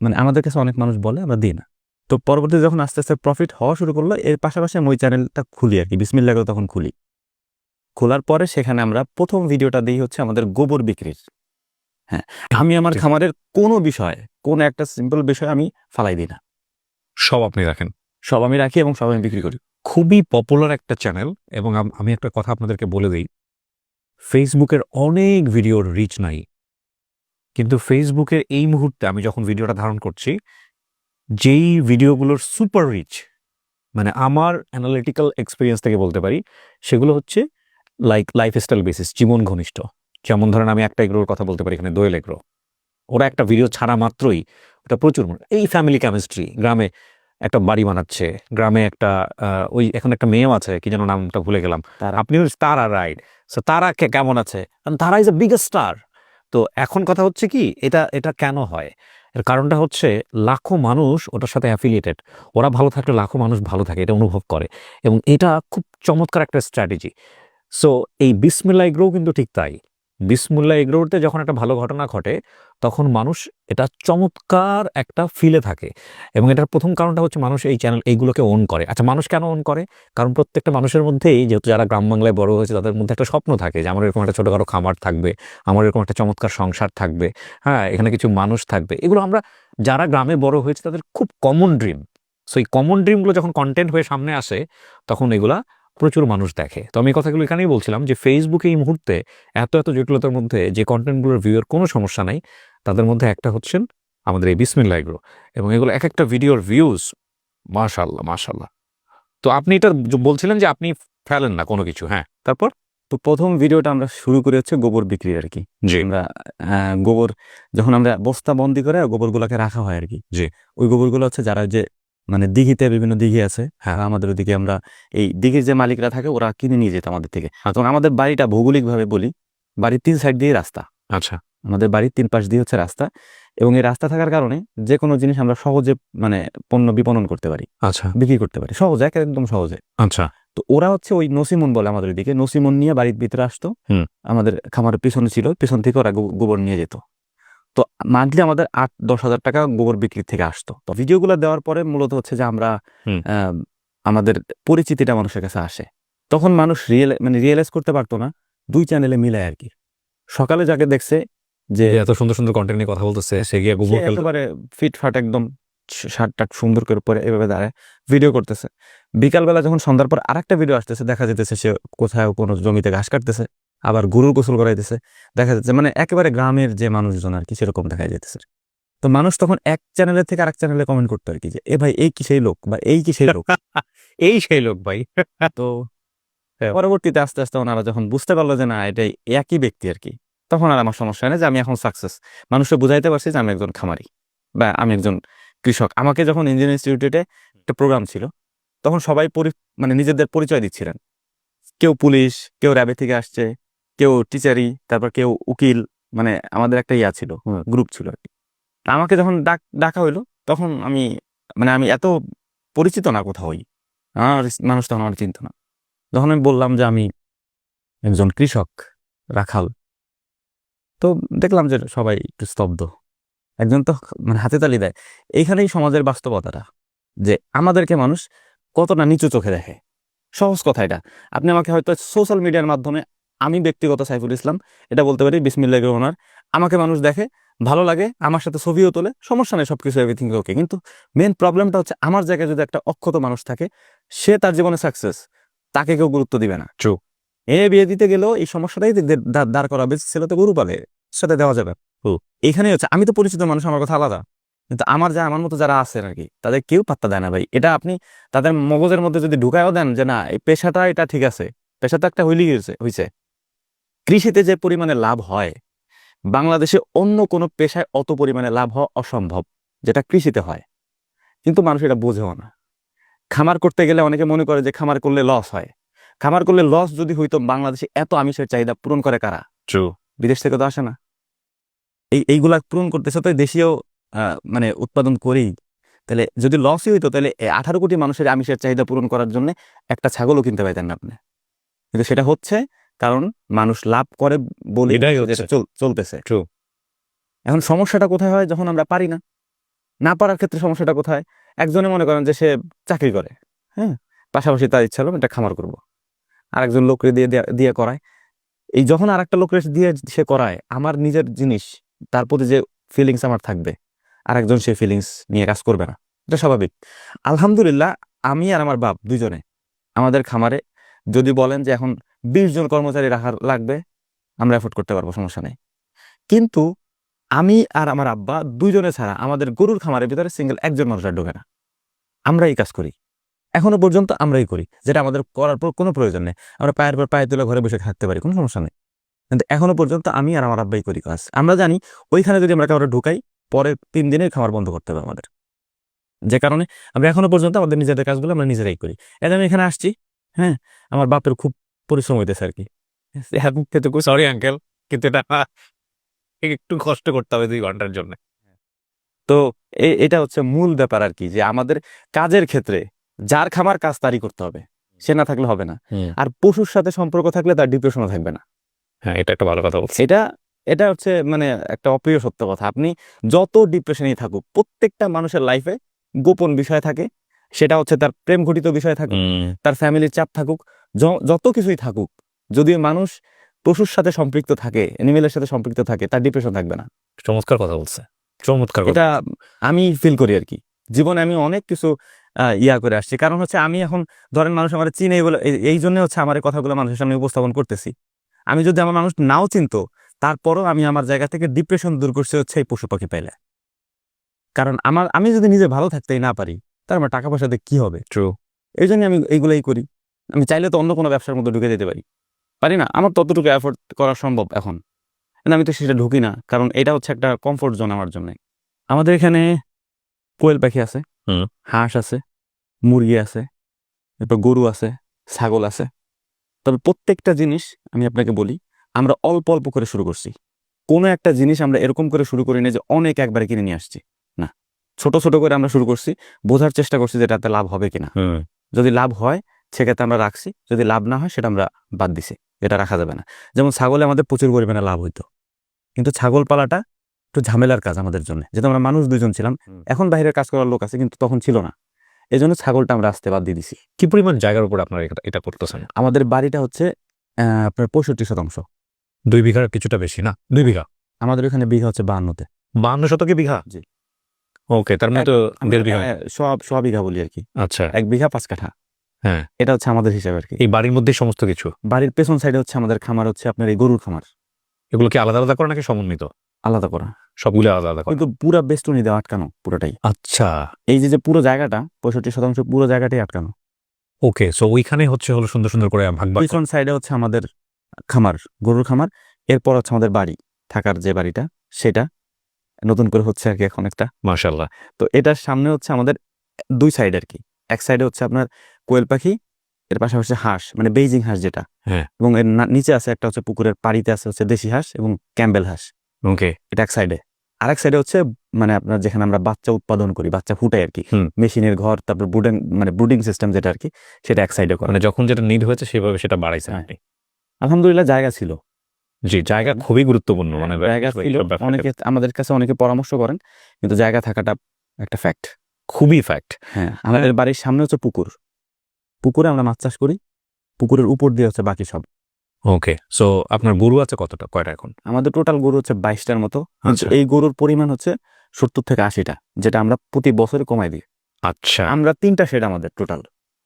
মানে আমাদের কাছে অনেক মানুষ বলে, আমরা দিই না। তো পরবর্তীতে যখন আস্তে আস্তে প্রফিট হওয়া শুরু করলো, এর পাশাপাশি আমি ওই চ্যানেলটা খুলি আর কি, বিসমিল্লাহ করে তখন খুলি। খোলার পরে সেখানে আমরা প্রথম ভিডিওটা দিই হচ্ছে আমাদের গোবর বিক্রির। হ্যাঁ, আমি আমার খামারের কোনো বিষয়, কোনো একটা সিম্পল বিষয় আমি ফালাই দিই না, সব আপনি রাখেন। সব আমি রাখি এবং সব আমি বিক্রি করি। খুবই পপুলার একটা চ্যানেল। এবং আমি একটা কথা আপনাদেরকে বলে দিই, ফেসবুকের অনেক ভিডিওর রিচ নাই, কিন্তু ফেসবুকের এই মুহূর্তে আমি যখন ভিডিওটা ধারণ করছি, যেই ভিডিওগুলোর সুপার রিচ, মানে আমার অ্যানালিটিক্যাল এক্সপিরিয়েন্স থেকে বলতে পারি, সেগুলো হচ্ছে লাইফস্টাইল বেসিস, জীবন ঘনিষ্ঠ। যেমন ধরেন আমি একটা এগ্রোর কথা বলতে পারি, এখানে দোয়েল এগ্রো, ওরা একটা ভিডিও ছাড়া মাত্রই ওটা প্রচুর এই ফ্যামিলি কেমিস্ট্রি, গ্রামে একটা বাড়ি বানাচ্ছে, গ্রামে একটা ওই এখন একটা মেয়েও আছে, কি যেন নামটা ভুলে গেলাম, আপনি তারা, রাইট? সো তারা কেমন আছে, তারা ইজ এ বিগেস্ট স্টার। তো এখন কথা হচ্ছে কি, এটা এটা কেন হয়? এর কারণটা হচ্ছে লাখো মানুষ ওটার সাথে অ্যাফিলিয়েটেড, ওরা ভালো থাকলে লাখো মানুষ ভালো থাকে, এটা অনুভব করে, এবং এটা খুব চমৎকার একটা স্ট্র্যাটেজি। সো এই বিসমিল্লাহ এগ্রো কিন্তু ঠিক তাই। বিসমিল্লাহ এগ্রোতে যখন একটা ভালো ঘটনা ঘটে, তখন মানুষ এটা চমৎকার একটা ফিলে থাকে। এবং এটার প্রথম কারণটা হচ্ছে মানুষ এই চ্যানেল এইগুলোকে ওন করে। আচ্ছা, মানুষ কেন ওন করে? কারণ প্রত্যেকটা মানুষের মধ্যেই, যেহেতু যারা গ্রাম বাংলায় বড় হয়েছে, তাদের মধ্যে একটা স্বপ্ন থাকে যে আমার এরকম একটা ছোটখাটো খামার থাকবে, আমার এরকম একটা চমৎকার সংসার থাকবে, হ্যাঁ, এখানে কিছু মানুষ থাকবে। এগুলো আমরা যারা গ্রামে বড় হয়েছে তাদের খুব কমন ড্রিম। সো এই কমন ড্রিমগুলো যখন কন্টেন্ট হয়ে সামনে আসে, তখন এগুলা প্রচুর মানুষ দেখে। তো আমি এই কথাগুলো এখানেই বলছিলাম যে ফেসবুকে এই মুহূর্তে এত এত জটিলতার মধ্যে যে কন্টেন্টগুলোর ভিউয়ের কোনো সমস্যা নাই, তাদের মধ্যে একটা হচ্ছেন আমাদের এই বিসমিল্লাহ এগ্রো। এবং এগুলো এক একটা ভিডিওর ভিউজ মাশাআল্লাহ মাশাআল্লাহ। তো আপনি এটা বলছিলেন যে আপনি ফেলেন না কোনো কিছু, হ্যাঁ, তারপর? তো প্রথম ভিডিওটা আমরা শুরু করি হচ্ছে গোবর বিক্রি আর কি। জি, আমরা গোবর যখন আমরা বস্তা বন্দি করে গোবরগুলোকে রাখা হয় আর কি, জি, ওই গোবরগুলো হচ্ছে যারা যে মানে দিঘিতে, বিভিন্ন দিঘি আছে, হ্যাঁ, আমাদের ওদিকে আমরা এই দিঘির যে মালিকরা থাকে ওরা কিনে নিয়ে যেত আমাদের থেকে। এবং আমাদের বাড়িটা ভৌগোলিকভাবে বলি, বাড়ির 3 সাইড দিয়ে রাস্তা। আচ্ছা, আমাদের বাড়ির 3 পাশ দিয়ে হচ্ছে রাস্তা, এবং এই রাস্তা থাকার কারণে যে কোনো জিনিস আমরা সহজে মানে পণ্য বিপণন করতে পারি, আচ্ছা, বিক্রি করতে পারি সহজে, একদম সহজে। আচ্ছা, তো ওরা হচ্ছে ওই নসিমন বলে আমাদের দিকে, নসিমন নিয়ে বাড়ির ভিতরে আসতো। আমাদের খামারের পিছনে ছিল, পিছন থেকে ওরা গোবর নিয়ে যেত। তো মান্থলি আমাদের 8-10 হাজার টাকা গোবর বিক্রি থেকে আসতো। তো ভিডিওগুলো দেওয়ার পরে মূলত হচ্ছে যে আমরা আমাদের পরিচিতিটা মানুষের কাছে আসে। তখন মানুষ রিয়েলাইজ করতে পারতো না 2 চ্যানেলে মিলায় আর কি। সকালে যাকে দেখছে যে এত সুন্দর সুন্দর কন্টেন্ট নিয়ে কথা বলতেছে, সে গিয়ে গোবর খেলতে একেবারে ফিটফাট একদম শার্ট-টাট সুন্দর করে পরে এভাবে দাঁড়ায় ভিডিও করতেছে। বিকালবেলা যখন সন্ধ্যার পর আরেকটা ভিডিও আসতেছে, দেখা যেতেছে সে কোথাও কোনো জমিতে ঘাস কাটতেছে, আবার গরুর গোসল করাইতেছে, দেখা যাচ্ছে মানে একেবারে গ্রামের যে মানুষজন আর কি, সেরকম দেখা যেতেছে। তো মানুষ তখন এক চ্যানেলের থেকে আরেক চ্যানেলে কমেন্ট করতো আর কি, যে এ ভাই এই কি সেই লোক বা এই কি সেই লোক। এই সেই লোক ভাই। তো হ্যাঁ। পরবর্তীতে আস্তে আস্তে ওনারা যখন বুঝতে পারলো যে না এটাই একই ব্যক্তি আর কি, তখন আর আমার সমস্যা হয় না, যে আমি এখন সাকসেস, মানুষকে বুঝাইতে পারছি যে আমি একজন খামারি বা আমি একজন কৃষক। আমাকে যখন ইঞ্জিনিয়ারিং ইনস্টিটিউটে একটা প্রোগ্রাম ছিল, তখন সবাই মানে নিজেদের পরিচয় দিচ্ছিলেন। কেউ পুলিশ, কেউ র্যাবে থেকে আসছে, কেউ টিচারি, তারপর কেউ উকিল, মানে আমাদের একটা ইয়া ছিল, গ্রুপ ছিল আর কি। আমাকে যখন ডাকা হইলো, তখন আমি এত পরিচিত না কোথাওই, আমার মানুষ তখন আমার চিন্তা না। যখন আমি বললাম যে আমি একজন কৃষক, রাখাল, তো দেখলাম যে সবাই একটু স্তব্ধ। একজন তো মানে হাতে তালি দেয়। এইখানেই সমাজের বাস্তবতাটা, যে আমাদেরকে মানুষ কতটা নিচু চোখে দেখে। সহজ কথা এটা, আপনি আমাকে হয়তো সোশ্যাল মিডিয়ার মাধ্যমে, আমি ব্যক্তিগত সাইফুল ইসলাম এটা বলতে পারি, বিসমিল্লাহির ওনার, আমাকে মানুষ দেখে, ভালো লাগে, আমার সাথে ছবিও তোলে, সমস্যা নেই, সবকিছু এভরিথিং ওকে। কিন্তু মেন প্রবলেমটা হচ্ছে, আমার জায়গায় যদি একটা অক্ষত মানুষ থাকে, সে তার জীবনে সাকসেস, তাকে কেউ গুরুত্ব দিবে না। ট্রু। বিয়ে দিতে গেলেও এই সমস্যাটাই দাঁড় করাবে, ছেলে তো গরু পালে, সাথে দেওয়া যাবে। এখানেই হচ্ছে, আমি তো পরিচিত মানুষ, আমার কথা আলাদা, কিন্তু আমার মতো যারা আছেন আর কি, তাদের কেউ পাত্তা দেয় না ভাই। এটা আপনি তাদের মগজের মধ্যে যদি ঢুকায়ও দেন যে না এই পেশাটা এটা ঠিক আছে, পেশা তো একটা হইছে। কৃষিতে যে পরিমাণে লাভ হয়, বাংলাদেশে অন্য কোনো পেশায় অত পরিমাণে লাভ হওয়া অসম্ভব যেটা কৃষিতে হয়, কিন্তু মানুষ এটা বোঝেও না। খামার করতে গেলে অনেকে মনে করে যে খামার করলে লস হয়। খামার করলে লস যদি হইতো, বাংলাদেশে এত আমিষের চাহিদা পূরণ করে কারা? ট্রু। বিদেশ থেকে তো আসে না। এইগুলা পূরণ করতেছে তো দেশীয় মানে উৎপাদন করেই। তাহলে যদি লসই হইতো, তাহলে 18 কোটি মানুষের আমিষের চাহিদা পূরণ করার জন্য একটা ছাগলও কিনতে পাইতেন না আপনি। কিন্তু সেটা হচ্ছে কারণ মানুষ লাভ করে বলে এটাই হচ্ছে। যেটা চলতেছে। ট্রু। এখন সমস্যাটা কোথায় হয়? যখন আমরা পারি না, না পারার ক্ষেত্রে সমস্যাটা কোথায়? একজনে মনে করেন যে সে চাকরি করে, হ্যাঁ, পাশাপাশি তার ইচ্ছা হলো একটা খামার করব, আরেকজন লোকরে দিয়ে করায়। এই যখন আরেকটা লোকরে দিয়ে সে করায়, আমার নিজের জিনিস, তার প্রতি যে ফিলিংস আমার থাকবে, আরেকজন সে ফিলিংস নিয়ে কাজ করবে না, এটা স্বাভাবিক। আলহামদুলিল্লাহ, আমি আর আমার বাপ দুইজনে আমাদের খামারে যদি বলেন যে এখন 20 জন কর্মচারী রাখার লাগবে, আমরা এফোর্ড করতে পারবো, সমস্যা নেই। কিন্তু আমি আর আমার আব্বা দুইজনে ছাড়া আমাদের গরুর খামারের ভিতরে সিঙ্গেল একজন মানুষ আর ঢোকে না। আমরাই কাজ করি, এখনো পর্যন্ত আমরাই করি, যেটা আমাদের করার পর কোনো প্রয়োজন নেই। আমরা পায়ের পর পায়ে তুলে ঘরে বসে থাকতে পারি, কোনো সমস্যা নেই। কিন্তু এখনো পর্যন্ত আমি আর আমার আব্বাই করি কাজ। আমরা জানি ওইখানে যদি আমরা কাউকে ঢুকাই, পরে 3 দিনের খামার বন্ধ করতে হবে আমাদের। যে কারণে আমরা এখনো পর্যন্ত আমাদের নিজেদের কাজগুলো আমরা নিজেরাই করি। এই যে আমি এখানে আসছি, হ্যাঁ, আমার বাপের খুব পরিশ্রম হইতেছে আর কি। সরি আঙ্কেল, কিন্তু এটা একটু কষ্ট করতে হবে 2 ঘন্টার জন্য। তো এটা হচ্ছে মূল ব্যাপার আর কি, যে আমাদের কাজের ক্ষেত্রে যার খামার কাজ তারই করতে হবে, সে না থাকলে হবে না। আর পশুর সাথে সম্পর্ক থাকলে তার ডিপ্রেশনও থাকবে না। হ্যাঁ, এটা একটা ভালো কথা বলছি। এটা এটা হচ্ছে মানে একটা অপ্রিয় সত্য কথা। আপনি যত ডিপ্রেশনেই থাকুক, প্রত্যেকটা মানুষের লাইফে গোপন বিষয় থাকে, সেটা হচ্ছে তার প্রেম ঘটিত বিষয় থাকুক, তার ফ্যামিলির চাপ থাকুক, যত কিছুই থাকুক, যদি মানুষ পশুর সাথে সম্পৃক্ত থাকে, অ্যানিমেলের সাথে সম্পৃক্ত থাকে, তার ডিপ্রেশন থাকবে না। চমৎকার কথা বলছে, চমৎকার কথা। এটা আমি ফিল করি আর কি। জীবনে আমি অনেক কিছু ইয়া করে আসছি, কারণ হচ্ছে আমি এখন ধরেন মানুষ আমার চিনে বলে, এই জন্য হচ্ছে আমার এই কথাগুলো মানুষের সামনে উপস্থাপন করতেছি। আমি যদি আমার মানুষ নাও চিনতো, তারপরও আমি আমার জায়গা থেকে ডিপ্রেশন দূর করছি হচ্ছে এই পশু পাখি পাইলে। কারণ আমি যদি নিজে ভালো থাকতেই না পারি, তার আমার টাকা পয়সা দিয়ে কি হবে? ট্রু। এই জন্য আমি এইগুলাই করি। আমি চাইলে তো অন্য কোনো ব্যবসার মধ্যে ঢুকে যেতে পারি না, আমার ততটুকু এফোর্ট করা সম্ভব এখন, কিন্তু আমি তো সেটা ঢুকি না, কারণ এটা হচ্ছে একটা কমফোর্ট জোন আমার জন্য। আমাদের এখানে কোয়েল পাখি আছে, হাঁস আছে, মুরগি আছে, এরপর গরু আছে, ছাগল আছে। তবে প্রত্যেকটা জিনিস আমি আপনাকে বলি, আমরা অল্প অল্প করে শুরু করছি। কোনো একটা জিনিস আমরা এরকম করে শুরু করি না যে অনেক একবারে কিনে নিয়ে আসছি, না, ছোট ছোট করে আমরা শুরু করছি, বোঝার চেষ্টা করছি যে এটাতে লাভ হবে কিনা। যদি লাভ হয় সেক্ষেত্রে আমরা রাখছি, যদি লাভ না হয় সেটা আমরা বাদ দিছি, এটা রাখা যাবে না। যেমন ছাগলে আমাদের প্রচুর পরিমাণে লাভ হইতো, কিন্তু ছাগল পালাটা একটু ঝামেলার কাজ আমাদের জন্য, যেহেতু আমরা মানুষ 2জন ছিলাম। এখন বাইরের কাজ করার লোক আছে, কিন্তু তখন ছিল না, এই জন্য ছাগলটা আমরা আসতে বাদ দিয়ে দিছি। কি পরিমাণ জায়গার উপর আপনারা এটা করতেছেন? আমাদের বাড়িটা হচ্ছে আপনার 65%। 2 বিঘার কিছুটা বেশি না? 2 বিঘা। আমাদের ওখানে বিঘা হচ্ছে 52-তে। 52 শতকে বিঘা? জি। ওকে, তার মানে তো 1.5 বিঘা। সব বিঘা বলি আর কি। আচ্ছা, 1 বিঘা 5 কাঠা। হ্যাঁ, এটা হচ্ছে আমাদের হিসাব আর কি। এই বাড়ির মধ্যে সমস্ত কিছু? বাড়ির পেছন সাইডে হচ্ছে আমাদের খামার, হচ্ছে আপনার এই গরুর খামার। এগুলো কি আলাদা আলাদা করে নাকি সমন্বিত? আলাদা করা। সবগুলো আলাদা আলাদা করা। কিন্তু পুরো বেষ্টনী দেওয়া আটকানো পুরোটাই। আচ্ছা, এই যে পুরো জায়গাটা 65% পুরো জায়গাটাই আটকানো। ওকে। সো ওইখানে হচ্ছে হলো সুন্দর সুন্দর করে ভাগ ভাগ করা। পিছন সাইডে হচ্ছে আমাদের খামার, গরুর খামার। এরপর হচ্ছে আমাদের বাড়ি, থাকার যে বাড়িটা সেটা নতুন করে হচ্ছে আর কি এখন একটা। মাশাআল্লাহ। তো এটার সামনে হচ্ছে আমাদের 2 সাইড আর কি। এক সাইডে হচ্ছে আপনার কোয়েল পাখি, এর পাশাপাশি হাঁস, মানে বেইজিং হাঁস যেটা। হ্যাঁ। এবং এর নিচে আছে একটা হচ্ছে পুকুরের পাড়িতে আছে হচ্ছে দেশি হাঁস এবং ক্যাম্বেল হাঁস। ওকে। এটা এক সাইডে। আরেক সাইডে হচ্ছে মানে আপনার যেখানে আমরা বাচ্চা উৎপাদন করি, বাচ্চা ফুটাই আর কি, হুম। মেশিনের ঘর, তারপর ব্রুডিং সিস্টেম যেটা আর কি, সেটা এক সাইডে করা। মানে যখন যেটা নিড হয়েছে সেভাবে সেটা বাড়াইছেন হ্যাঁ। আপনি। আলহামদুলিল্লাহ জায়গা ছিল। জি, জায়গা খুবই গুরুত্বপূর্ণ। মানে জায়গা ছিল, এইসব ব্যাপারে অনেকে আমাদের কাছে অনেকে পরামর্শ করেন, কিন্তু জায়গা থাকাটা একটা ফ্যাক্ট। খুবই ফ্যাক্ট। হ্যাঁ, আমাদের বাড়ির সামনে হচ্ছে পুকুর। পুকুরে আমরা মাছ চাষ করি, পুকুরের উপর দিয়ে হচ্ছে বাকি সব। ওকে। সো আপনার গরু আছে কয়টা এখন? আমাদের টোটাল গরু হচ্ছে 22টার মতো, কিন্তু আচ্ছা। এই গরুর পরিমাণ হচ্ছে 70 থেকে 80টা, যেটা আমরা প্রতি বছরে কমাই দিই। আচ্ছা। আমরা 3টা শেড আমাদের টোটাল,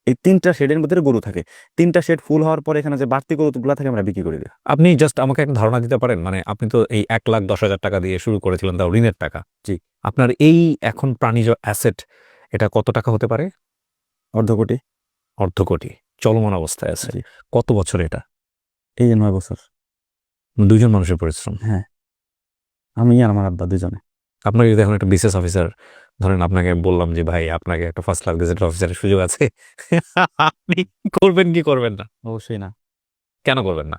এই 3টা শেডের মধ্যে গরু থাকে। 3টা শেড ফুল হওয়ার পরে এখানে যে বাড়তি গরুগুলো থাকে আমরা বিক্রি করে দিই। আপনি জাস্ট আমাকে একটা ধারণা দিতে পারেন? মানে আপনি তো এই 1,10,000 টাকা দিয়ে শুরু করেছিলেন, তাও ঋণের টাকা। জি। আপনার এই এখন প্রাণীজ অ্যাসেট এটা কত টাকা হতে পারে? অর্ধ কোটি। অর্ধ কোটি চলমান অবস্থায় আছে। জি। কত বছর এটা? এই যে 9 বছর। 2 জন মানুষের পরিশ্রম। হ্যাঁ, আমি আর আমার আব্বা দুজনে। আপনাকে যদি এখন একটা বিসিএস অফিসার, ধরেন আপনাকে বললাম যে ভাই আপনাকে একটা ফার্স্ট ক্লাস গেজেটেড অফিসারের সুযোগ আছে, আপনি করবেন কি করবেন না? অবশ্যই না, কেন করবেন না?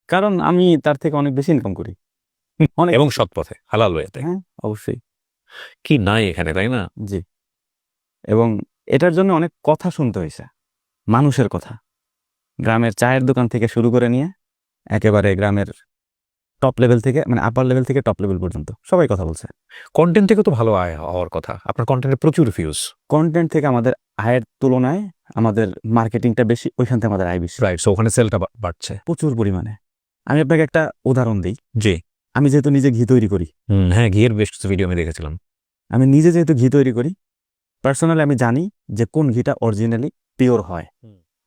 কারণ আমি তার থেকে অনেক বেশি ইনকাম করি। অনেক। এবং সৎ পথে, হালাল ওয়েতে। হ্যাঁ, অবশ্যই। কি নাই এখানে, তাই না? জি। এবং এটার জন্য অনেক কথা শুনতে হয়েছে, মানুষের কথা। গ্রামের চায়ের দোকান থেকে শুরু করে নিয়ে একেবারে গ্রামের টপ লেভেল থেকে, মানে আপার লেভেল থেকে টপ লেভেল পর্যন্ত সবাই কথা বলছে। কন্টেন্ট থেকে তো ভালো আয় হওয়ার কথা। আপনার কন্টেন্টে প্রচুর ভিউজ। কন্টেন্ট থেকে আমাদের আয়ের তুলনায় আমাদের মার্কেটিংটা বেশি, ওইখান থেকে আমাদের আয় বেশি, রাইট। সো ওখানে সেলটা বাড়ছে প্রচুর পরিমাণে। আমি আপনাকে একটা উদাহরণ দিই। জি। আমি যেহেতু নিজে ঘি তৈরি করি, হ্যাঁ, ঘিয়ের বেশ কিছু ভিডিও আমি দেখেছিলাম। আমি নিজে যেহেতু ঘি তৈরি করি, পার্সোনালি আমি জানি যে কোন ঘিটা অরিজিনালি পিওর হয়।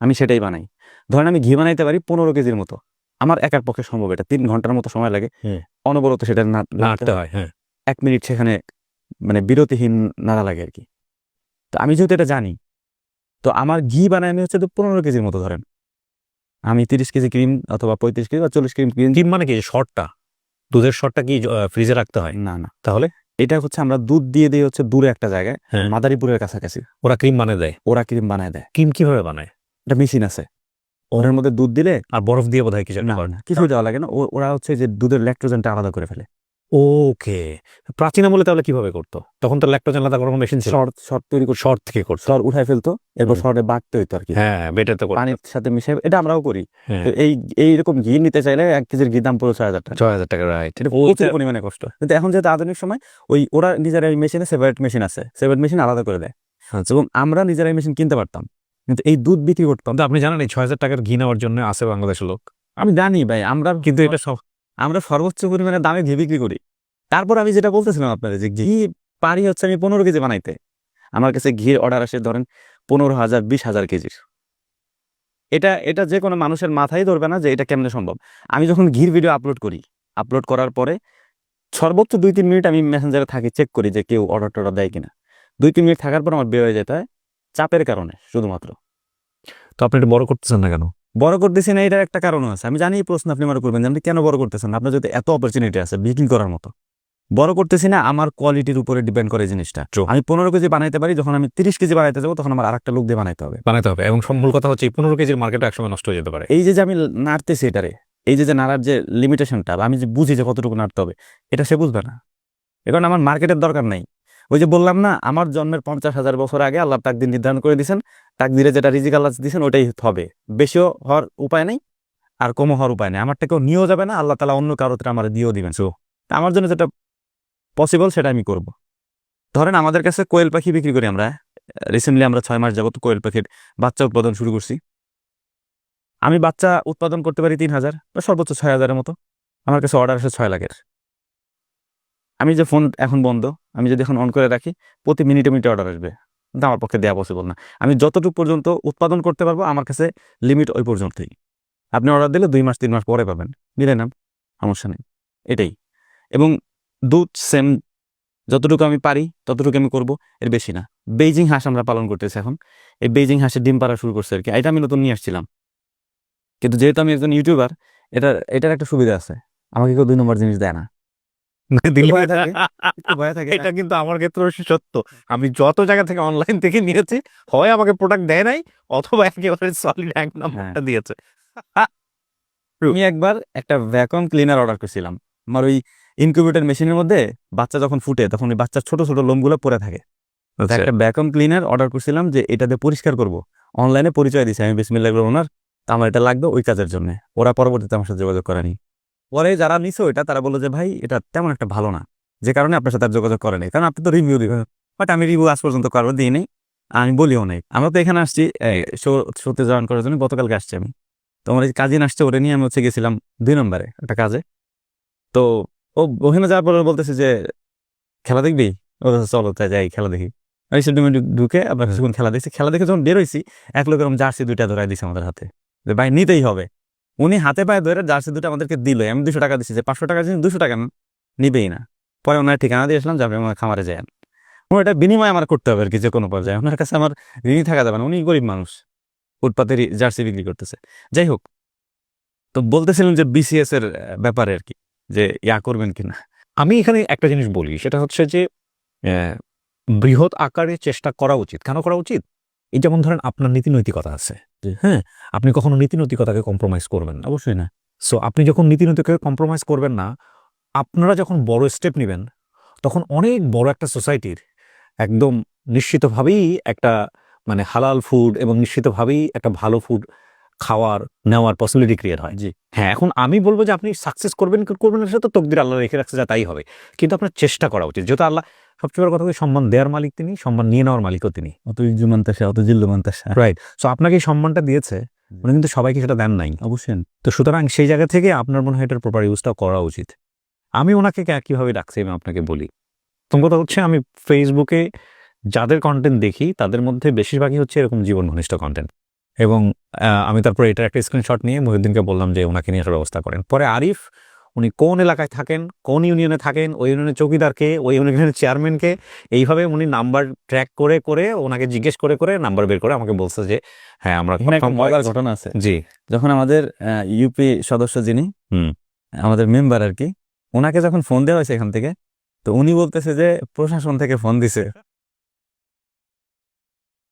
আমি সেটাই বানাই। ধরেন আমি ঘি বানাইতে পারি 15 কেজির মতো, আমার একার পক্ষে সম্ভব এটা 3 ঘন্টার মতো সময় লাগে। অনবরত সেটা নাড়তে হয়। হ্যাঁ। 1 মিনিট সেখানে মানে বিরতিহীন নাড়া লাগে আর কি। তো আমি যেহেতু এটা জানি, তো আমার ঘি বানাই আমি হচ্ছে তো 15 কেজির মতো। ধরেন আমি 30 কেজি ক্রিম অথবা 35 কেজি বা 40 ক্রিম ডিম মানে কি? শর্টটা, দুধের শর্টটা কি ফ্রিজে রাখতে হয়? না না, তাহলে এটা হচ্ছে আমরা দুধ দিয়ে দিই হচ্ছে দূরে একটা জায়গায়, হ্যাঁ। মাদারীপুরের কাছাকাছি। ওরা ক্রিম বানিয়ে দেয়? ওরা ক্রিম বানায় দেয়। ক্রিম কিভাবে বানায়? এটা মেশিন আছে, ওর মধ্যে দুধ দিলে, আর বরফ দিয়ে বোধহয় কিছু একটা না করে। না কিছু দেওয়া লাগে না, ওরা হচ্ছে যে দুধের ল্যাকটোজেনটা আলাদা করে ফেলে। ওকে। প্রাচীন আমলে তাহলে কিভাবে করতো? তখন তো ল্যাকটোজেন আলাদা করার মেশিন ছিল। শর্ট তৈরি করে শর্ট থেকে করতো। সর উঠায় ফেলতো, এরপর সরে বাটতে হইতো আর কি। হ্যাঁ, বেটে তো করতো। পানির সাথে মিশে, এটা আমরাও করি। হ্যাঁ। তো এইরকম ঘি নিতে চাইলে 1 কেজির ঘি দাম পুরো 6,000 টাকা। 6,000 টাকা, রাইট। এটা প্রচুর পরিমাণে কষ্ট। কিন্তু এখন যেহেতু আধুনিক সময়, ওরা নিজেরাই মেশিনে সেপারেট মেশিন আছে, সেপারেট মেশিন আলাদা করে দেয়। এবং আমরা নিজেরাই মেশিন কিনতে পারতাম, কিন্তু এই দুধ বিক্রি করতাম। আপনি জানেন এই 6,000 টাকার ঘি নেওয়ার জন্য আছে বাংলাদেশের লোক? আমি জানি ভাই, কিন্তু এটা সব আমরা সর্বোচ্চ পরিমাণে দামে ঘি বিক্রি করি। তারপর আমি যেটা বলতেছিলাম আপনাদের, যে ঘি পারি হচ্ছে আমি 15 কেজি বানাইতে, আমার কাছে ঘির অর্ডার আসে ধরেন 15,000 20,000 কেজির। এটা যে কোনো মানুষের মাথায় ধরবে না যে এটা কেমনে সম্ভব। আমি যখন ঘির ভিডিও আপলোড করার পরে সর্বোচ্চ 2-3 মিনিট আমি মেসেঞ্জারে থাকি, চেক করি যে কেউ অর্ডার দেয় কিনা। 2-3 মিনিট থাকার পর আমার বের হয়ে যেতে হয়, চাপের কারণে শুধুমাত্র। তো আপনি এটা বড় করতেছেন না কেন? বড় করতেছি না, এটার একটা কারণ আছে। আমি জানি এই প্রশ্ন আপনি আমার করবেন যে আপনি কেন বড় করতেছেন না, আপনার যদি এত অপরচুনিটি আছে বিক্রি করার মতো। বড় করতেছি না, আমার কোয়ালিটির উপরে ডিপেন্ড করে জিনিসটা। আমি 15 কেজি বানাইতে পারি, যখন আমি 30 কেজি বানাইতে যাবো তখন আমার আরেকটা লোক দিয়ে বানাইতে হবে। এবং মূল কথা হচ্ছে এই 15 কেজির মার্কেটটা একসময় নষ্ট হয়ে যেতে পারে। এই যে আমি নাড়তেছি এটারে, এই যে নাড়ার যে লিমিটেশনটা, আমি যে বুঝি যে কতটুকু নাড়তে হবে, এটা সে বুঝবে না। এখন আমার মার্কেটের দরকার নাই। ওই যে বললাম না, আমার জন্মের 50,000 বছর আগে আল্লাহ তাকদির নির্ধারণ করে দিয়েছেন, তাকদিরে যেটা রিজিক আল্লাহ দিয়েছেন ওটাই হবে। বেশিও হওয়ার উপায় নেই, আর কমও হওয়ার উপায় নেই। আমারটা কেউ নিয়েও যাবে না, আল্লাহ তাআলা অন্য কারোতে আমার দিয়েও দিবেন। আমার জন্য যেটা পসিবল সেটা আমি করব। ধরেন আমাদের কাছে কোয়েল পাখি বিক্রি করি আমরা, রিসেন্টলি আমরা 6 মাস যাবত কোয়েল পাখির বাচ্চা উৎপাদন শুরু করছি। আমি বাচ্চা উৎপাদন করতে পারি 3,000 বা সর্বোচ্চ 6,000-এর মতো। আমার কাছে অর্ডার আসে 6 লাখের। আমি যে ফোন এখন বন্ধ, আমি যদি এখন অন করে রাখি, প্রতি মিনিটে মিনিটে অর্ডার আসবে, কিন্তু আমার পক্ষে দেওয়া পসিবল না। আমি যতটুকু পর্যন্ত উৎপাদন করতে পারবো, আমার কাছে লিমিট ওই পর্যন্তই। আপনি অর্ডার দিলে 2 মাস 3 মাস পরে পাবেন, নিলে না, সমস্যা নেই। এটাই। এবং দুধ সেম, যতটুকু আমি পারি ততটুকু আমি করব, এর বেশি না। বেইজিং হাঁস আমরা পালন করতেছি এখন, এই বেইজিং হাঁসের ডিম পাড়া শুরু করছে আর কি। এটা আমি নতুন নিয়ে আসছিলাম, কিন্তু যেহেতু আমি একজন ইউটিউবার, এটার একটা সুবিধা আছে, আমাকে কেউ 2 নম্বর জিনিস দেয় না। ভয় থাকে, একটু ভয় থাকে। এটা কিন্তু আমার ক্ষেত্রে সত্য। আমি যত জায়গা থেকে অনলাইন থেকে নিয়েছি, হয় আমাকে প্রোডাক্ট দেয় নাই, অথবা একেবারে সলিড 1 নম্বরটা দিয়েছে। আমি একবার একটা ভ্যাকুয়াম ক্লিনার অর্ডার করছিলাম, আমার ওই ইনকিউবেটর মেশিনের মধ্যে বাচ্চা যখন ফুটে তখন ওই বাচ্চার ছোট ছোট লোমগুলো পড়ে থাকে। তো একটা ভ্যাকুয়াম ক্লিনার অর্ডার করছিলাম যে এটাতে পরিষ্কার করব, অনলাইনে পরিচয় দিয়েছি আমি বিসমিল্লাহ ওনার, আমার এটা লাগবে ওই কাজের জন্য। ওরা পরবর্তীতে আমার সাথে যোগাযোগ করেনি। পরে যারা নিছো এটা তারা বললো যে ভাই এটা তেমন একটা ভালো না, যে কারণে আপনার সাথে আর যোগাযোগ করেনি, কারণ আপনি তো রিভিউ দিবেন, বাট আমি রিভিউ আজ পর্যন্ত কারো দিই নেই, আমি বলিও নাই। আমরা তো এখানে আসছি শোতে জয়েন করার জন্য, গতকালকে আসছি আমি। তো আমার এই কাজিন আসছে, ওরে নিয়ে আমি গেছিলাম 2 নম্বরে একটা কাজে। তো ও ওখানে যাওয়ার পরে বলতেছে যে খেলা দেখবি, ও চলো তাই যাই খেলা দেখি। আমি সেদিন ঢুকে আবার কিছুক্ষণ খেলা দেখছি, খেলা দেখে যখন বের হইছি, এক লোক এরকম জার্সি 2টা ধরাই দিছে আমাদের হাতে, যে ভাই নিতেই হবে। উনি হাতে পায়ে ধরে জার্সি 2টা আমাদেরকে দিল, আমি 200 টাকা দিচ্ছি, যে 500 টাকা দিচ্ছি, 200 টাকা নিবেই না। পরে ওনার ঠিকানা দিয়ে আসলাম, যাবে আমার খামারে যায়। এটা বিনিময় আমার করতে হবে আর কি, যে কোনো পর্যায়ে ওনার কাছে আমার ঋণী থাকা যাবে না, উনি গরিব মানুষ, ফুটপাতের জার্সি বিক্রি করতেছে। যাই হোক, তো বলতেছিলেন যে বিসিএস এর ব্যাপারে আর কি, যে করবেন কিনা। আমি এখানে একটা জিনিস বলি, সেটা হচ্ছে যে আহ, বৃহৎ আকারে চেষ্টা করা উচিত। কেন করা উচিত? এই যেমন ধরেন আপনার নীতি নৈতিকতা আছে, হ্যাঁ, আপনি কখনো নীতি নৈতিকতাকে কম্প্রোমাইজ করবেন না। অবশ্যই না। সো আপনি যখন নীতি নৈতিকতাকে কম্প্রোমাইজ করবেন না, আপনারা যখন বড় স্টেপ নেবেন, তখন অনেক বড় একটা সোসাইটির একদম নিশ্চিতভাবেই একটা মানে হালাল ফুড এবং নিশ্চিতভাবেই একটা ভালো ফুড খাওয়ার নেওয়ার পসিবিলিটি ক্রিয়েট হয়। জি, হ্যাঁ, এখন আমি বলবো যে আপনি সাকসেস করবেন কি করবেন না, সেটা তো তকদির আল্লাহ রেখে রাখছে, যা তাই হবে। কিন্তু আপনার চেষ্টা করা উচিত, যেহেতু আল্লাহ সবচেয়ে বড় কথা, সম্মান দেওয়ার মালিক তিনি, সম্মান নিয়ে নেওয়ার মালিকও তিনি। অত ইজু মানতাসা, অত জিল্লু মানতাসা। রাইট। সো আপনাকে এই সম্মানটা দিয়েছে, উনি কিন্তু সবাইকে সেটা দেন নাই। অবশ্যই। তো সুতরাং সেই জায়গা থেকে আপনার মনে হয় এটার প্রপার ইউজটা করা উচিত। আমি ওনাকে কিভাবে ডাকছি আমি আপনাকে বলি। প্রথম কথা হচ্ছে, আমি ফেসবুকে যাদের কন্টেন্ট দেখি তাদের মধ্যে বেশিরভাগই হচ্ছে এরকম জীবন ঘনিষ্ঠ কন্টেন্ট। এবং আমি তারপরে এটার একটা স্ক্রিনশট নিয়ে মহিউদ্দিনকে বললাম যে ওনাকে নিয়ে একটা ব্যবস্থা করেন। পরে আরিফ, উনি কোন এলাকায় থাকেন, কোন ইউনিয়নে থাকেন, ওই ইউনিয়নের চৌকিদারকে, ওই ইউনিয়নের চেয়ারম্যানকে, এইভাবে উনি নাম্বার ট্র্যাক করে করে ওনাকে জিজ্ঞেস করে করে নাম্বার বের করে আমাকে বলছে যে হ্যাঁ আমরা এখানে একটা মজার ঘটনা আছে। জি, যখন আমাদের ইউপি সদস্য যিনি, আমাদের মেম্বার আর কি, ওনাকে যখন ফোন দেওয়া হয়েছে এখান থেকে, তো উনি বলতেছে যে প্রশাসন থেকে ফোন দিছে।